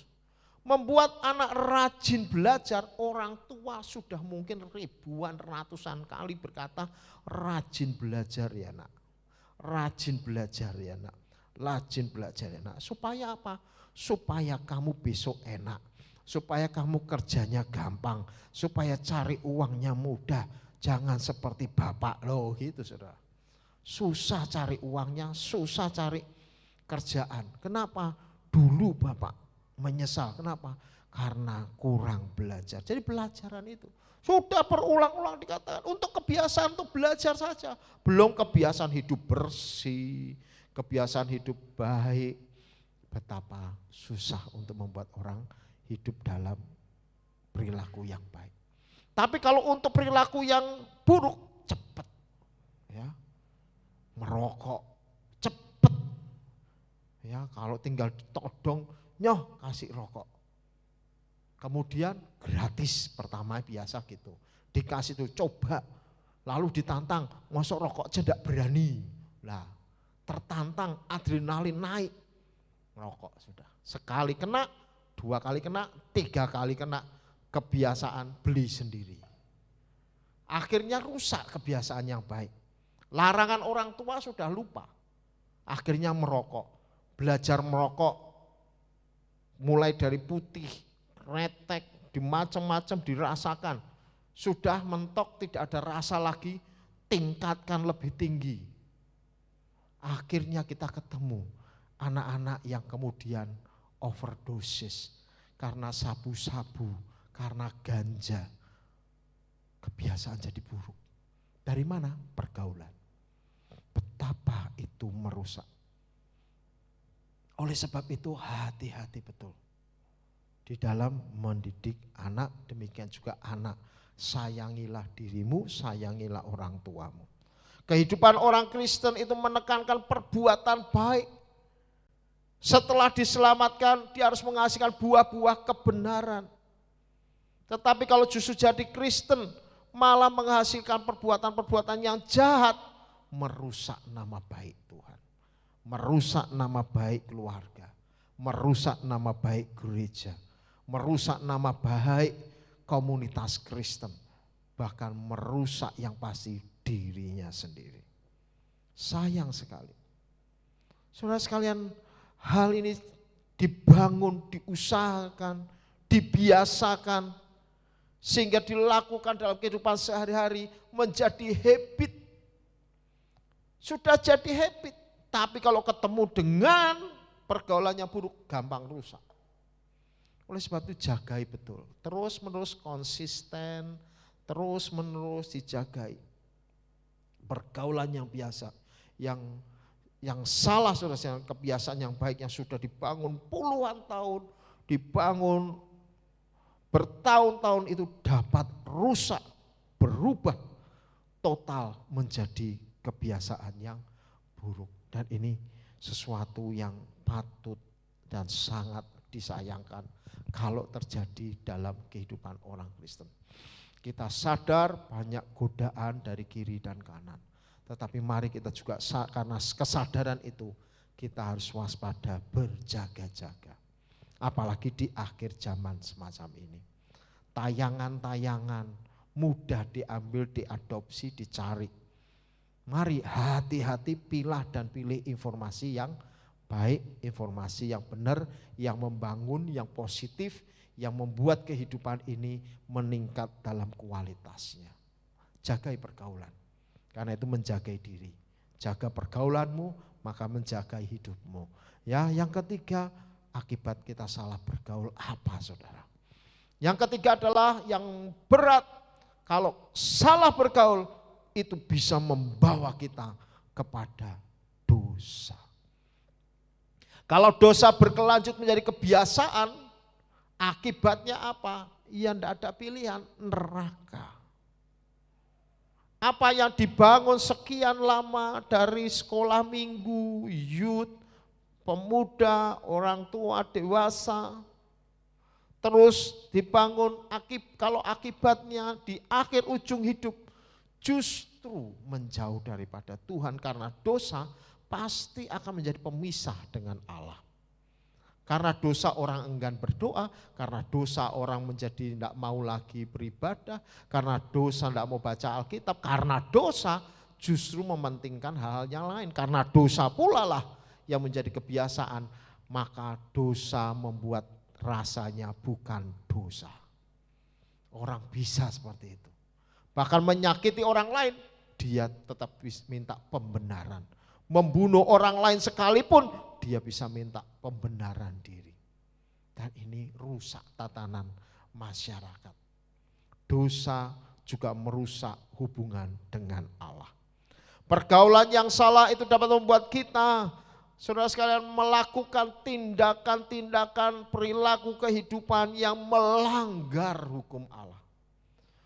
Membuat anak rajin belajar, orang tua sudah mungkin ribuan, ratusan kali berkata, rajin belajar ya nak. Rajin belajar ya nak. Rajin belajar ya nak. Supaya apa? Supaya kamu besok enak. Supaya kamu kerjanya gampang. Supaya cari uangnya mudah. Jangan seperti bapak loh gitu saudara. Susah cari uangnya, susah cari kerjaan. Kenapa? Dulu bapak menyesal. Kenapa? Karena kurang belajar. Jadi pelajaran itu sudah berulang-ulang dikatakan untuk kebiasaan untuk belajar saja. Belum kebiasaan hidup bersih, kebiasaan hidup baik. Betapa susah untuk membuat orang hidup dalam perilaku yang baik. Tapi kalau untuk perilaku yang buruk, cepat. Ya. Merokok, cepat. Ya, kalau tinggal ditodong, nyoh kasih rokok. Kemudian gratis, pertama biasa gitu. Dikasih tuh coba, lalu ditantang, masuk rokok aja enggak berani. Lah, tertantang, adrenalin naik, rokok sudah. Sekali kena, 2 kali kena, 3 kali kena, kebiasaan beli sendiri. Akhirnya rusak kebiasaan yang baik. Larangan orang tua sudah lupa. Akhirnya merokok. Belajar merokok mulai dari putih, retek, di macam-macam dirasakan. Sudah mentok tidak ada rasa lagi, tingkatkan lebih tinggi. Akhirnya kita ketemu anak-anak yang kemudian overdosis karena sabu-sabu, karena ganja. Kebiasaan jadi buruk. Dari mana? Pergaulan. Betapa itu merusak. Oleh sebab itu hati-hati betul. Di dalam mendidik anak, demikian juga anak. Sayangilah dirimu, sayangilah orang tuamu. Kehidupan orang Kristen itu menekankan perbuatan baik. Setelah diselamatkan, dia harus menghasilkan buah-buah kebenaran. Tetapi kalau justru jadi Kristen, malah menghasilkan perbuatan-perbuatan yang jahat, merusak nama baik Tuhan. Merusak nama baik keluarga, merusak nama baik gereja, merusak nama baik komunitas Kristen, bahkan merusak yang pasti dirinya sendiri. Sayang sekali. Saudara sekalian, hal ini dibangun, diusahakan, dibiasakan, sehingga dilakukan dalam kehidupan sehari-hari menjadi habit. Sudah jadi habit. Tapi kalau ketemu dengan pergaulan yang buruk, gampang rusak. Oleh sebab itu jagai betul, terus menerus konsisten, terus menerus dijagai. Pergaulan yang biasa, yang salah saudara, kebiasaan yang baik yang sudah dibangun puluhan tahun, dibangun bertahun-tahun itu dapat rusak, berubah total menjadi kebiasaan yang buruk. Dan ini sesuatu yang patut dan sangat disayangkan kalau terjadi dalam kehidupan orang Kristen. Kita sadar banyak godaan dari kiri dan kanan. Tetapi mari kita juga karena kesadaran itu kita harus waspada, berjaga-jaga. Apalagi di akhir zaman semacam ini. Tayangan-tayangan mudah diambil, diadopsi, dicari. Mari hati-hati pilah dan pilih informasi yang baik, informasi yang benar, yang membangun, yang positif, yang membuat kehidupan ini meningkat dalam kualitasnya. Jagai pergaulan, karena itu menjagai diri. Jaga pergaulanmu, maka menjaga hidupmu. Ya, yang ketiga, akibat kita salah bergaul apa, saudara? Yang ketiga adalah yang berat, kalau salah bergaul itu bisa membawa kita kepada dosa. Kalau dosa berkelanjut menjadi kebiasaan, akibatnya apa? Ya tidak ada pilihan, neraka. Apa yang dibangun sekian lama dari sekolah minggu, youth, pemuda, orang tua, dewasa, terus dibangun, kalau akibatnya di akhir ujung hidup justru menjauh daripada Tuhan karena dosa, pasti akan menjadi pemisah dengan Allah. Karena dosa orang enggan berdoa, karena dosa orang menjadi tidak mau lagi beribadah, karena dosa tidak mau baca Alkitab, karena dosa justru mementingkan hal-hal yang lain. Karena dosa pula lah yang menjadi kebiasaan, maka dosa membuat rasanya bukan dosa. Orang bisa seperti itu. Bahkan menyakiti orang lain, dia tetap minta pembenaran. Membunuh orang lain sekalipun, dia bisa minta pembenaran diri. Dan ini rusak tatanan masyarakat. Dosa juga merusak hubungan dengan Allah. Pergaulan yang salah itu dapat membuat kita, saudara sekalian, melakukan tindakan-tindakan perilaku kehidupan yang melanggar hukum Allah.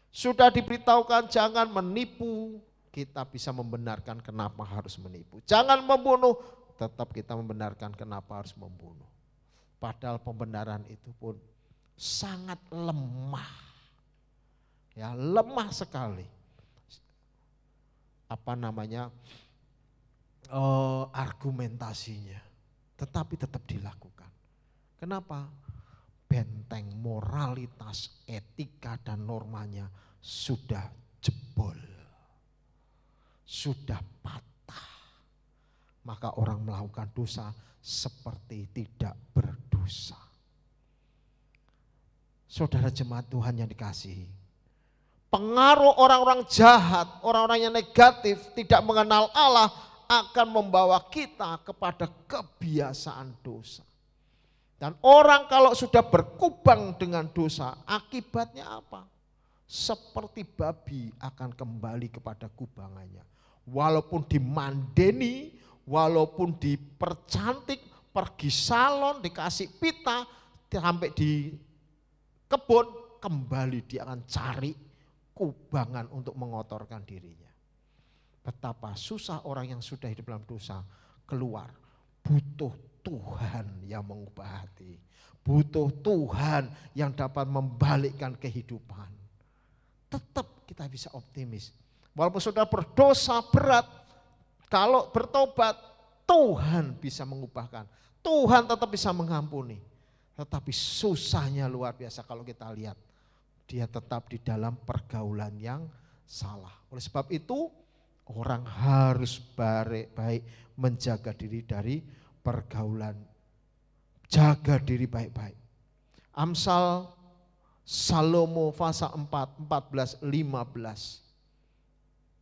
Sudah diberitahukan jangan menipu, kita bisa membenarkan kenapa harus menipu. Jangan membunuh, tetap kita membenarkan kenapa harus membunuh. Padahal pembenaran itu pun sangat lemah. Ya, lemah sekali. Argumentasinya. Tetapi tetap dilakukan. Kenapa? Benteng moralitas, etika dan normanya sudah jebol. Sudah patah. Maka orang melakukan dosa seperti tidak berdosa. Saudara jemaat Tuhan yang dikasihi, pengaruh orang-orang jahat, orang-orang yang negatif, tidak mengenal Allah akan membawa kita kepada kebiasaan dosa. Dan orang kalau sudah berkubang dengan dosa, akibatnya apa? Seperti babi akan kembali kepada kubangannya. Walaupun dimandeni, walaupun dipercantik, pergi salon, dikasih pita, sampai di kebun, kembali dia akan cari kubangan untuk mengotorkan dirinya. Betapa susah orang yang sudah hidup dalam dosa keluar. Butuh Tuhan yang mengubah hati. Butuh Tuhan yang dapat membalikkan kehidupan. Tetap kita bisa optimis. Walaupun sudah berdosa berat, kalau bertobat Tuhan bisa mengubahkan. Tuhan tetap bisa mengampuni. Tetapi susahnya luar biasa kalau kita lihat. Dia tetap di dalam pergaulan yang salah. Oleh sebab itu orang harus baik menjaga diri dari pergaulan. Jaga diri baik-baik. Amsal Salomo pasal 4, 14, 15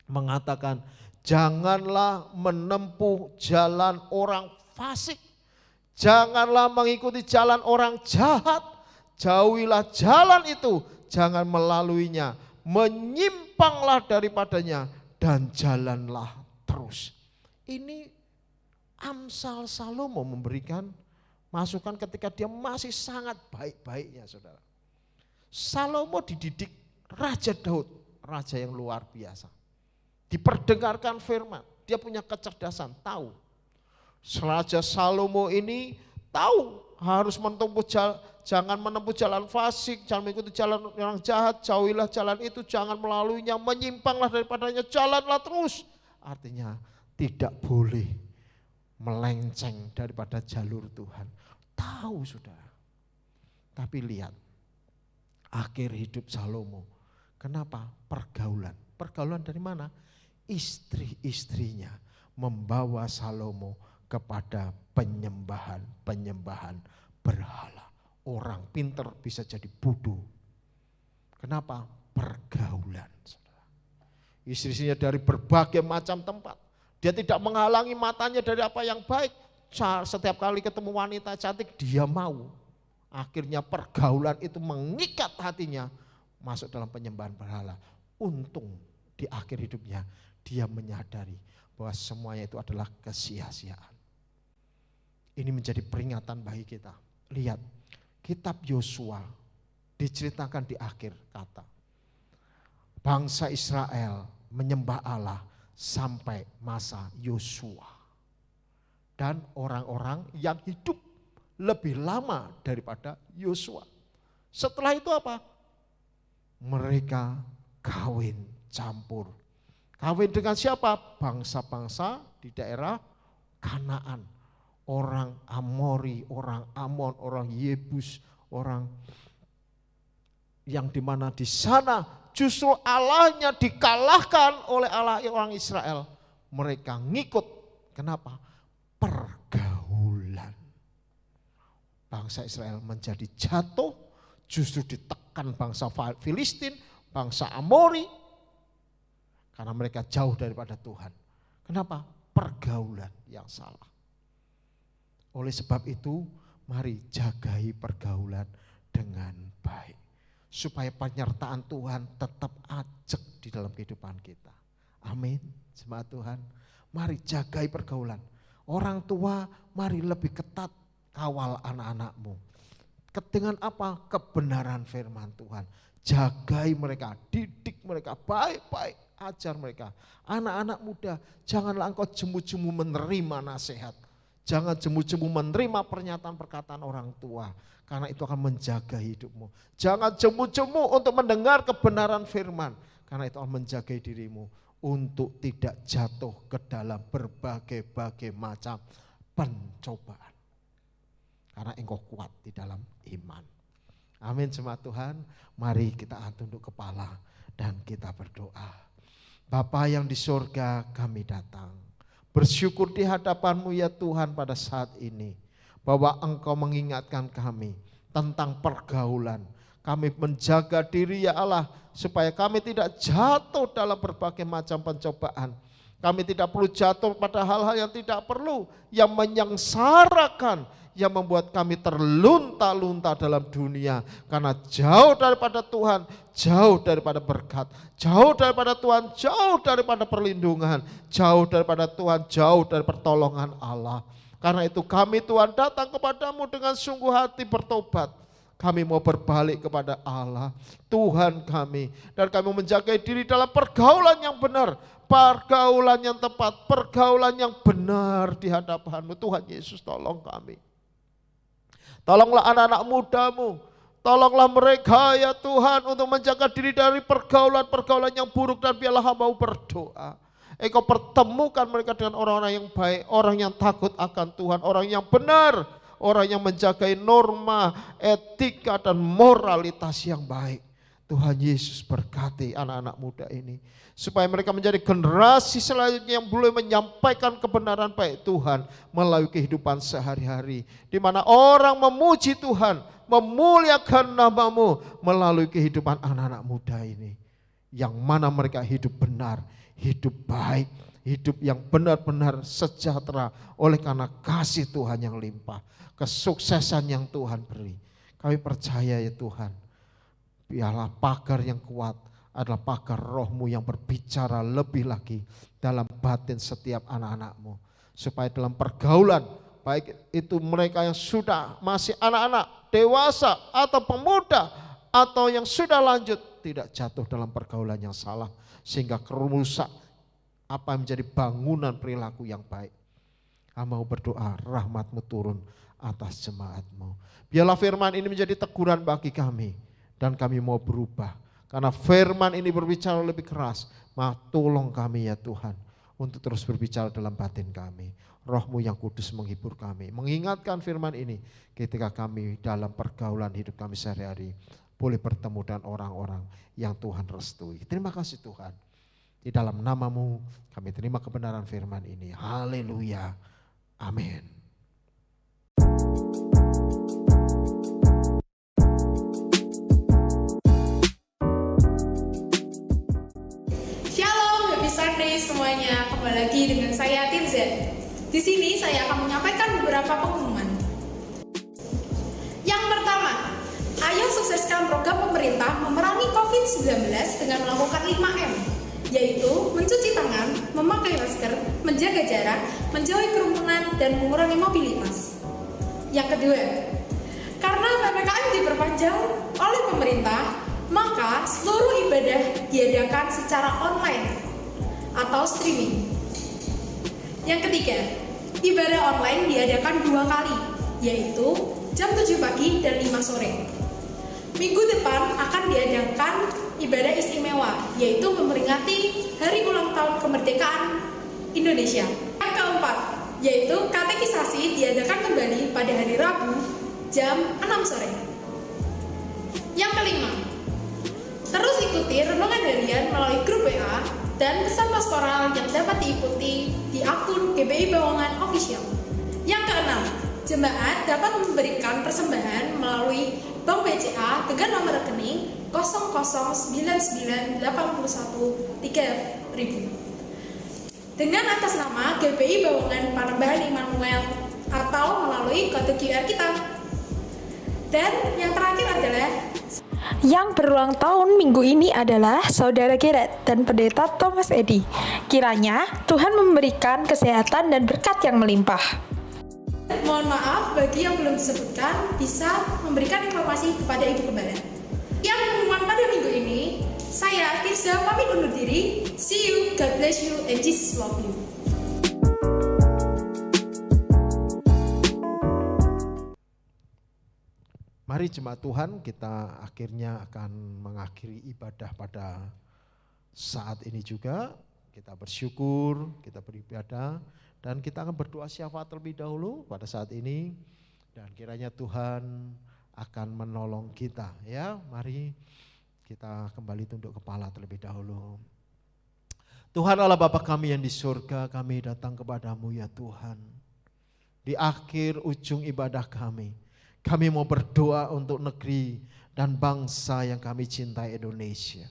mengatakan, janganlah menempuh jalan orang fasik, janganlah mengikuti jalan orang jahat, jauhilah jalan itu, jangan melaluinya, menyimpanglah daripadanya dan jalanlah terus. Ini Amsal Salomo memberikan masukan ketika dia masih sangat baik-baiknya, saudara. Salomo dididik Raja Daud, raja yang luar biasa. Diperdengarkan firman, dia punya kecerdasan, tahu. Raja Salomo ini tahu harus jangan menempuh jalan fasik, jangan mengikuti jalan yang jahat, jauhilah jalan itu, jangan melaluinya, menyimpanglah daripadanya, jalanlah terus. Artinya tidak boleh melenceng daripada jalur Tuhan. Tahu saudara. Tapi lihat akhir hidup Salomo. Kenapa? Pergaulan. Pergaulan dari mana? Istri-istrinya membawa Salomo kepada penyembahan berhala. Orang pinter bisa jadi bodoh. Kenapa? Pergaulan. Istri-istrinya dari berbagai macam tempat. Dia tidak menghalangi matanya dari apa yang baik. Setiap kali ketemu wanita cantik dia mau. Akhirnya pergaulan itu mengikat hatinya masuk dalam penyembahan berhala. Untung di akhir hidupnya dia menyadari bahwa semuanya itu adalah kesia-siaan. Ini menjadi peringatan bagi kita. Lihat, kitab Yosua diceritakan di akhir kata. Bangsa Israel menyembah Allah sampai masa Yosua. Dan orang-orang yang hidup lebih lama daripada Yosua. Setelah itu apa? Mereka kawin campur. Kawin dengan siapa? Bangsa-bangsa di daerah Kanaan. Orang Amori, orang Amon, orang Yebus, orang yang dimana di sana justru Allahnya dikalahkan oleh Allah orang Israel. Mereka ngikut. Kenapa? Pergaulan. Bangsa Israel menjadi jatuh, justru ditekan bangsa Filistin, bangsa Amori. Karena mereka jauh daripada Tuhan. Kenapa? Pergaulan yang salah. Oleh sebab itu, mari jagai pergaulan dengan baik. Supaya penyertaan Tuhan tetap ajak di dalam kehidupan kita. Amin. Jemaat Tuhan, mari jagai pergaulan. Orang tua, mari lebih ketat kawal anak-anakmu. Dengan apa? Kebenaran firman Tuhan. Jagai mereka, didik mereka baik-baik, ajar mereka. Anak-anak muda, janganlah engkau jemu-jemu menerima nasihat. Jangan jemu-jemu menerima pernyataan perkataan orang tua. Karena itu akan menjaga hidupmu. Jangan jemu-jemu untuk mendengar kebenaran firman. Karena itu akan menjaga dirimu untuk tidak jatuh ke dalam berbagai-bagai macam pencobaan. Karena engkau kuat di dalam iman. Amin jemaat Tuhan. Mari kita tunduk kepala dan kita berdoa. Bapa yang di surga, kami datang. Bersyukur di hadapan-Mu ya Tuhan pada saat ini. Bahwa Engkau mengingatkan kami tentang pergaulan. Kami menjaga diri ya Allah supaya kami tidak jatuh dalam berbagai macam pencobaan. Kami tidak perlu jatuh pada hal-hal yang tidak perlu, yang menyengsarakan, yang membuat kami terlunta-lunta dalam dunia. Karena jauh daripada Tuhan, jauh daripada berkat, jauh daripada Tuhan, jauh daripada perlindungan, jauh daripada Tuhan, jauh dari pertolongan Allah. Karena itu kami Tuhan datang kepadamu dengan sungguh hati bertobat. Kami mau berbalik kepada Allah, Tuhan kami. Dan kami menjaga diri dalam pergaulan yang benar, pergaulan yang tepat, pergaulan yang benar di hadapan-Mu. Tuhan Yesus tolong kami. Tolonglah anak-anak mudamu, tolonglah mereka ya Tuhan untuk menjaga diri dari pergaulan-pergaulan yang buruk. Dan biarlah hamba-Mu berdoa. Engkau pertemukan mereka dengan orang-orang yang baik, orang yang takut akan Tuhan, orang yang benar, orang yang menjaga norma, etika dan moralitas yang baik. Tuhan Yesus berkati anak-anak muda ini. Supaya mereka menjadi generasi selanjutnya yang boleh menyampaikan kebenaran baik Tuhan melalui kehidupan sehari-hari. Di mana orang memuji Tuhan, memuliakan nama-Mu melalui kehidupan anak-anak muda ini. Yang mana mereka hidup benar, hidup baik, hidup yang benar-benar sejahtera oleh karena kasih Tuhan yang limpah, kesuksesan yang Tuhan beri. Kami percaya ya Tuhan, biarlah pagar yang kuat adalah pagar Roh-Mu yang berbicara lebih lagi dalam batin setiap anak-anak-Mu. Supaya dalam pergaulan, baik itu mereka yang sudah masih anak-anak, dewasa atau pemuda, atau yang sudah lanjut, tidak jatuh dalam pergaulan yang salah. Sehingga kerusak apa yang menjadi bangunan perilaku yang baik. Kami mau berdoa rahmat-Mu turun atas jemaat-Mu. Biarlah firman ini menjadi teguran bagi kami. Dan kami mau berubah. Karena firman ini berbicara lebih keras. Maka tolong kami ya Tuhan. Untuk terus berbicara dalam batin kami. Roh-Mu yang kudus menghibur kami. Mengingatkan firman ini. Ketika kami dalam pergaulan hidup kami sehari-hari. Boleh bertemu dengan orang-orang yang Tuhan restui. Terima kasih Tuhan. Di dalam nama-Mu kami terima kebenaran firman ini. Haleluya. Amin.
Semuanya, kembali lagi dengan saya Tirza. Di sini saya akan menyampaikan beberapa pengumuman. Yang pertama, ayo sukseskan program pemerintah memerangi COVID-19 dengan melakukan 5M, yaitu mencuci tangan, memakai masker, menjaga jarak, menjauhi kerumunan, dan mengurangi mobilitas. Yang kedua, karena PPKM diperpanjang oleh pemerintah, maka seluruh ibadah diadakan secara online atau streaming. Yang ketiga, ibadah online diadakan 2 kali, yaitu jam 7 pagi dan 5 sore. Minggu depan akan diadakan ibadah istimewa, yaitu memperingati Hari Ulang Tahun Kemerdekaan Indonesia. Yang keempat, yaitu katekisasi diadakan kembali pada hari Rabu jam 6 sore. Yang kelima, terus ikuti renungan harian melalui grup WA dan pesan pastoral yang dapat diikuti di akun GBI Bawangan Official. Yang keenam, jemaat dapat memberikan persembahan melalui Bank BCA dengan nomor rekening 0099813000 dengan atas nama GBI Bawangan Panembahan Immanuel atau melalui kode QR kita. Dan yang terakhir adalah
yang berulang tahun minggu ini adalah Saudara Gerard dan Pendeta Thomas Edi. Kiranya Tuhan memberikan kesehatan dan berkat yang melimpah.
Mohon maaf bagi yang belum disebutkan, bisa memberikan informasi kepada Ibu Gembala. Yang pengumuman pada minggu ini, saya Tirza pamit undur diri. See you, God bless you, and Jesus love you.
Mari jemaat Tuhan, kita akhirnya akan mengakhiri ibadah pada saat ini juga. Kita bersyukur, kita beribadah, dan kita akan berdoa syafaat terlebih dahulu pada saat ini. Dan kiranya Tuhan akan menolong kita ya. Mari kita kembali tunduk kepala terlebih dahulu. Tuhan Allah Bapa kami yang di surga, kami datang kepadamu ya Tuhan. Di akhir ujung ibadah kami mau berdoa untuk negeri dan bangsa yang kami cintai, Indonesia.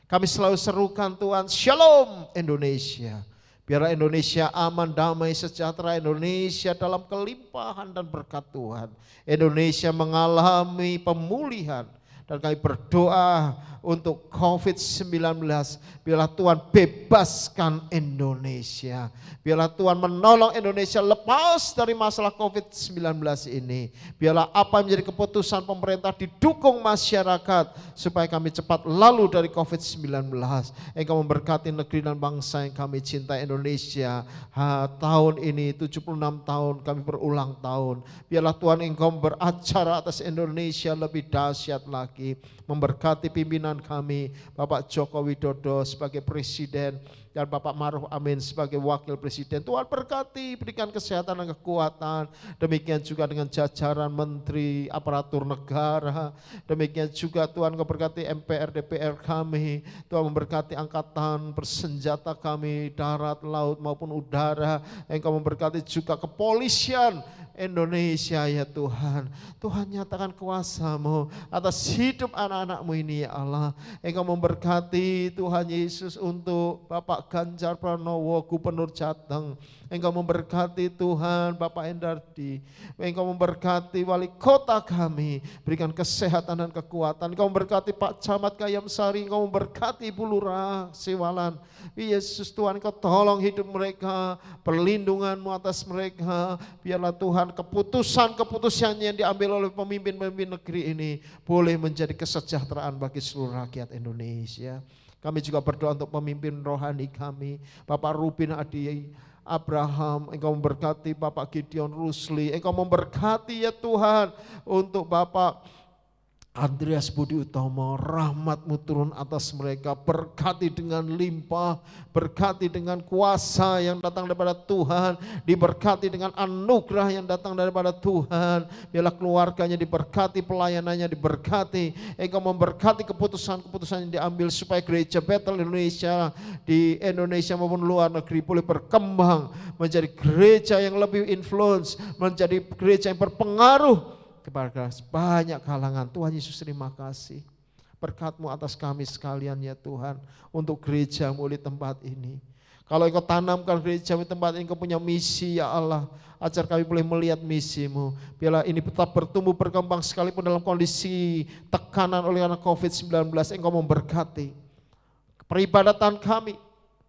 Kami selalu serukan Tuhan, Shalom Indonesia. Biarlah Indonesia aman, damai, sejahtera. Indonesia dalam kelimpahan dan berkat Tuhan. Indonesia mengalami pemulihan. Dan kami berdoa untuk COVID-19. Biarlah Tuhan bebaskan Indonesia. Biarlah Tuhan menolong Indonesia lepas dari masalah COVID-19 ini. Biarlah apa yang menjadi keputusan pemerintah didukung masyarakat. Supaya kami cepat lalu dari COVID-19. Engkau memberkati negeri dan bangsa yang kami cintai, Indonesia. Tahun ini 76 tahun kami berulang tahun. Biarlah Tuhan Engkau beracara atas Indonesia lebih dahsyat lagi. Memberkati pimpinan kami, Bapak Joko Widodo sebagai presiden dan Bapak Maruf Amin sebagai wakil presiden. Tuhan berkati, berikan kesehatan dan kekuatan. Demikian juga dengan jajaran menteri, aparatur negara. Demikian juga Tuhan memberkati MPR, DPR kami. Tuhan memberkati angkatan bersenjata kami, darat, laut maupun udara. Engkau memberkati juga kepolisian Indonesia ya Tuhan. Tuhan nyatakan kuasa-Mu atas
hidup anak-anak-Mu ini ya Allah. Engkau memberkati Tuhan Yesus untuk Bapak Ganjar Pranowo, Gubernur Jateng. Engkau memberkati Tuhan Bapak Endardi. Engkau memberkati wali kota kami. Berikan kesehatan dan kekuatan. Engkau memberkati Pak Camat Gayam Sari. Engkau memberkati Ibu Lurah Siwalan. Yesus Tuhan, Engkau tolong hidup mereka. Perlindungan-Mu atas mereka. Biarlah Tuhan keputusan-keputusan yang diambil oleh pemimpin-pemimpin negeri ini boleh menjadi kesejahteraan bagi seluruh rakyat Indonesia. Kami juga berdoa untuk pemimpin rohani kami, Bapak Rubin Adi Abraham. Engkau memberkati Bapak Gideon Rusli. Engkau memberkati ya Tuhan untuk Bapak Andreas Budi Utomo, rahmat-Mu turun atas mereka, berkati dengan limpah, berkati dengan kuasa yang datang daripada Tuhan, diberkati dengan anugerah yang datang daripada Tuhan. Biarlah keluarganya diberkati, pelayanannya diberkati. Engkau memberkati keputusan-keputusan yang diambil supaya gereja Bethel Indonesia di Indonesia maupun luar negeri boleh berkembang menjadi gereja yang lebih influence, menjadi gereja yang berpengaruh kepada banyak kalangan. Tuhan Yesus, terima kasih. Berkat-Mu atas kami sekalian ya Tuhan, untuk gereja-Mu di tempat ini. Kalau Engkau tanamkan gereja-Mu di tempat ini, Engkau punya misi ya Allah, agar kami boleh melihat misi-Mu. Biarlah ini tetap bertumbuh berkembang sekalipun dalam kondisi tekanan oleh karena COVID-19. Engkau memberkati peribadatan kami.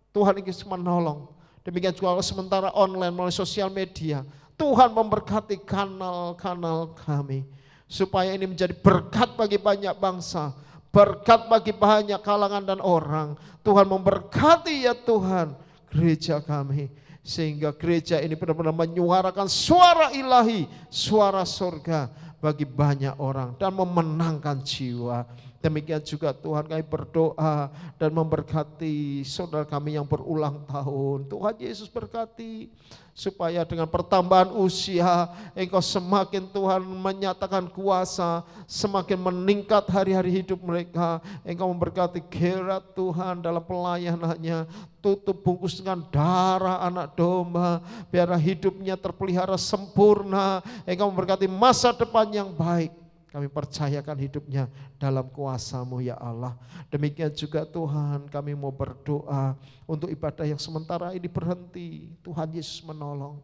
Tuhan ingin menolong. Demikian juga sementara online melalui sosial media. Tuhan memberkati kanal-kanal kami, supaya ini menjadi berkat bagi banyak bangsa, berkat bagi banyak kalangan dan orang. Tuhan memberkati ya Tuhan gereja kami, sehingga gereja ini benar-benar menyuarakan suara ilahi, suara surga bagi banyak orang dan memenangkan jiwa. Demikian juga Tuhan kami berdoa dan memberkati saudara kami yang berulang tahun. Tuhan Yesus berkati supaya dengan pertambahan usia Engkau semakin Tuhan menyatakan kuasa, semakin meningkat hari-hari hidup mereka. Engkau memberkati Gerard Tuhan dalam pelayanannya, tutup bungkus dengan darah anak domba, biarlah hidupnya terpelihara sempurna. Engkau memberkati masa depan yang baik. Kami percayakan hidupnya dalam kuasa-Mu ya Allah. Demikian juga Tuhan, kami mau berdoa untuk ibadah yang sementara ini berhenti. Tuhan Yesus menolong.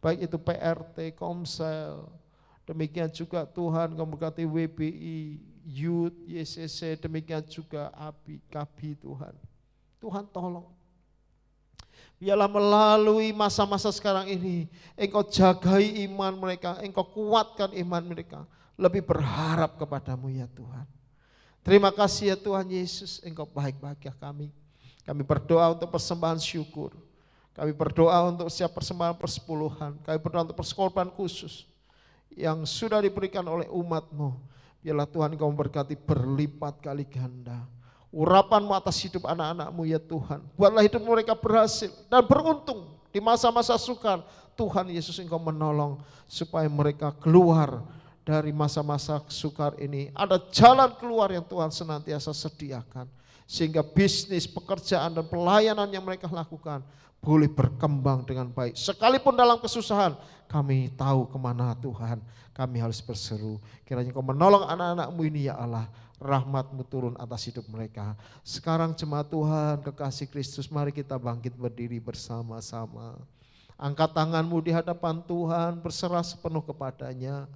Baik itu PRT, Komsel. Demikian juga Tuhan, Kau memberkati WBI, Youth, YCC. Demikian juga ABI, KABI Tuhan. Tuhan tolong. Biarlah melalui masa-masa sekarang ini, Engkau jagai iman mereka, Engkau kuatkan iman mereka. Lebih berharap kepadamu ya Tuhan. Terima kasih ya Tuhan Yesus, Engkau baik bagi kami. Kami berdoa untuk persembahan syukur. Kami berdoa untuk setiap persembahan persepuluhan. Kami berdoa untuk persekutuan khusus yang sudah diberikan oleh umat-Mu. Biarlah Tuhan Engkau memberkati berlipat kali ganda. Urapan-Mu atas hidup anak-anak-Mu ya Tuhan. Buatlah hidup mereka berhasil dan beruntung di masa-masa sukar. Tuhan Yesus Engkau menolong supaya mereka keluar dari masa-masa sukar ini. Ada jalan keluar yang Tuhan senantiasa sediakan. Sehingga bisnis, pekerjaan dan pelayanan yang mereka lakukan boleh berkembang dengan baik. Sekalipun dalam kesusahan, kami tahu kemana Tuhan kami harus berseru. Kiranya Kau menolong anak-anak-Mu ini ya Allah. Rahmat-Mu turun atas hidup mereka. Sekarang jemaat Tuhan, kekasih Kristus, mari kita bangkit berdiri bersama-sama. Angkat tangan-Mu di hadapan Tuhan, berserah sepenuh kepadanya.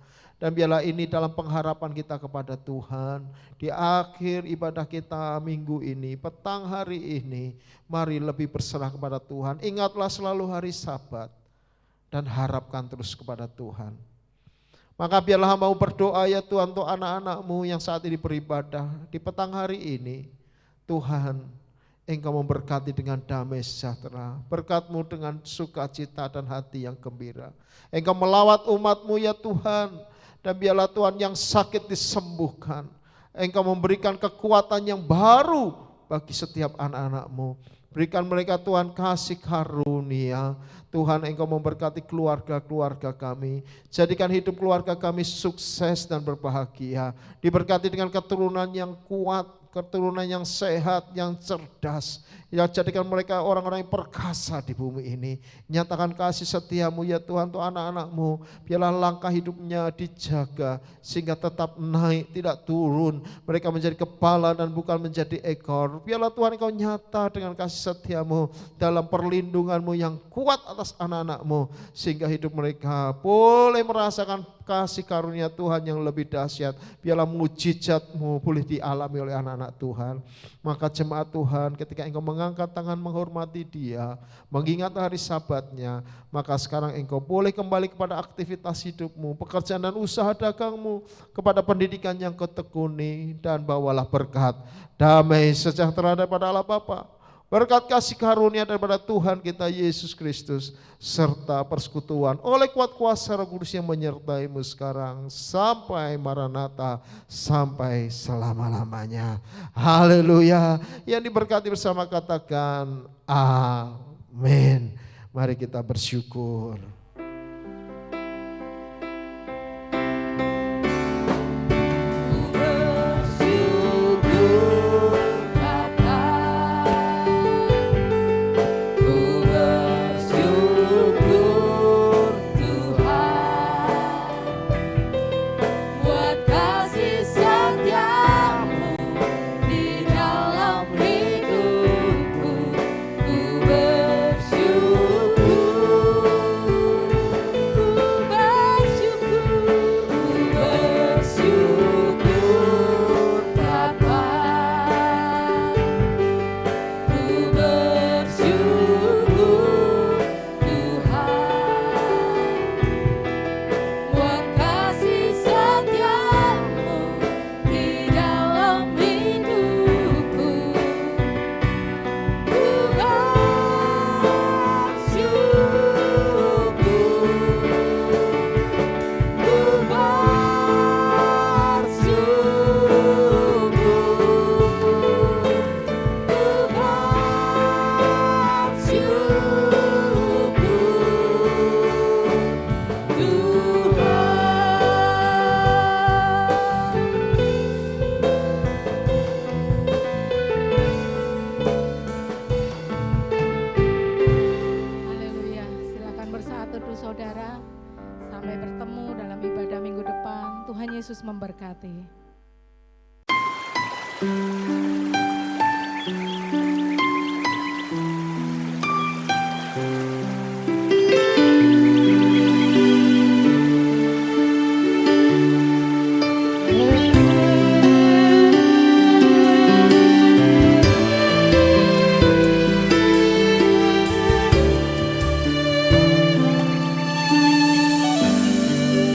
Dan biarlah ini dalam pengharapan kita kepada Tuhan. Di akhir ibadah kita minggu ini, petang hari ini, mari lebih berserah kepada Tuhan. Ingatlah selalu hari Sabat dan harapkan terus kepada Tuhan. Maka biarlah hamba-Mu berdoa ya Tuhan untuk anak-anak-Mu yang saat ini beribadah. Di petang hari ini, Tuhan, Engkau memberkati dengan damai sejahtera. Berkat-Mu dengan sukacita dan hati yang gembira. Engkau melawat umat-Mu ya Tuhan. Dan biarlah Tuhan yang sakit disembuhkan. Engkau memberikan kekuatan yang baru bagi setiap anak-anak-Mu. Berikan mereka Tuhan kasih karunia. Tuhan Engkau memberkati keluarga-keluarga kami. Jadikan hidup keluarga kami sukses dan berbahagia. Diberkati dengan keturunan yang kuat, keturunan yang sehat, yang cerdas. Ya jadikan mereka orang-orang yang perkasa di bumi ini. Nyatakan kasih setiamu ya Tuhan untuk anak-anakmu. Biarlah langkah hidupnya dijaga sehingga tetap naik, tidak turun. Mereka menjadi kepala dan bukan menjadi ekor. Biarlah Tuhan Engkau nyata dengan kasih setiamu dalam perlindunganmu yang kuat atas anak-anakmu. Sehingga hidup mereka boleh merasakan kasih karunia Tuhan yang lebih dahsyat. Biarlah mujizatmu boleh dialami oleh anak-anak Tuhan. Maka jemaat Tuhan ketika Engkau mengangkat tangan menghormati dia, mengingat hari Sabatnya, maka sekarang Engkau boleh kembali kepada aktivitas hidupmu, pekerjaan dan usaha dagangmu, kepada pendidikan yang kau tekuni, dan bawalah berkat, damai, sejahtera daripada Allah Bapa, berkat kasih karunia daripada Tuhan kita Yesus Kristus, serta persekutuan oleh kuat kuasa Roh Kudus yang menyertaimu sekarang sampai Maranatha, sampai selama-lamanya. Haleluya. Yang diberkati bersama katakan amin. Mari kita bersyukur.
Yesus memberkati.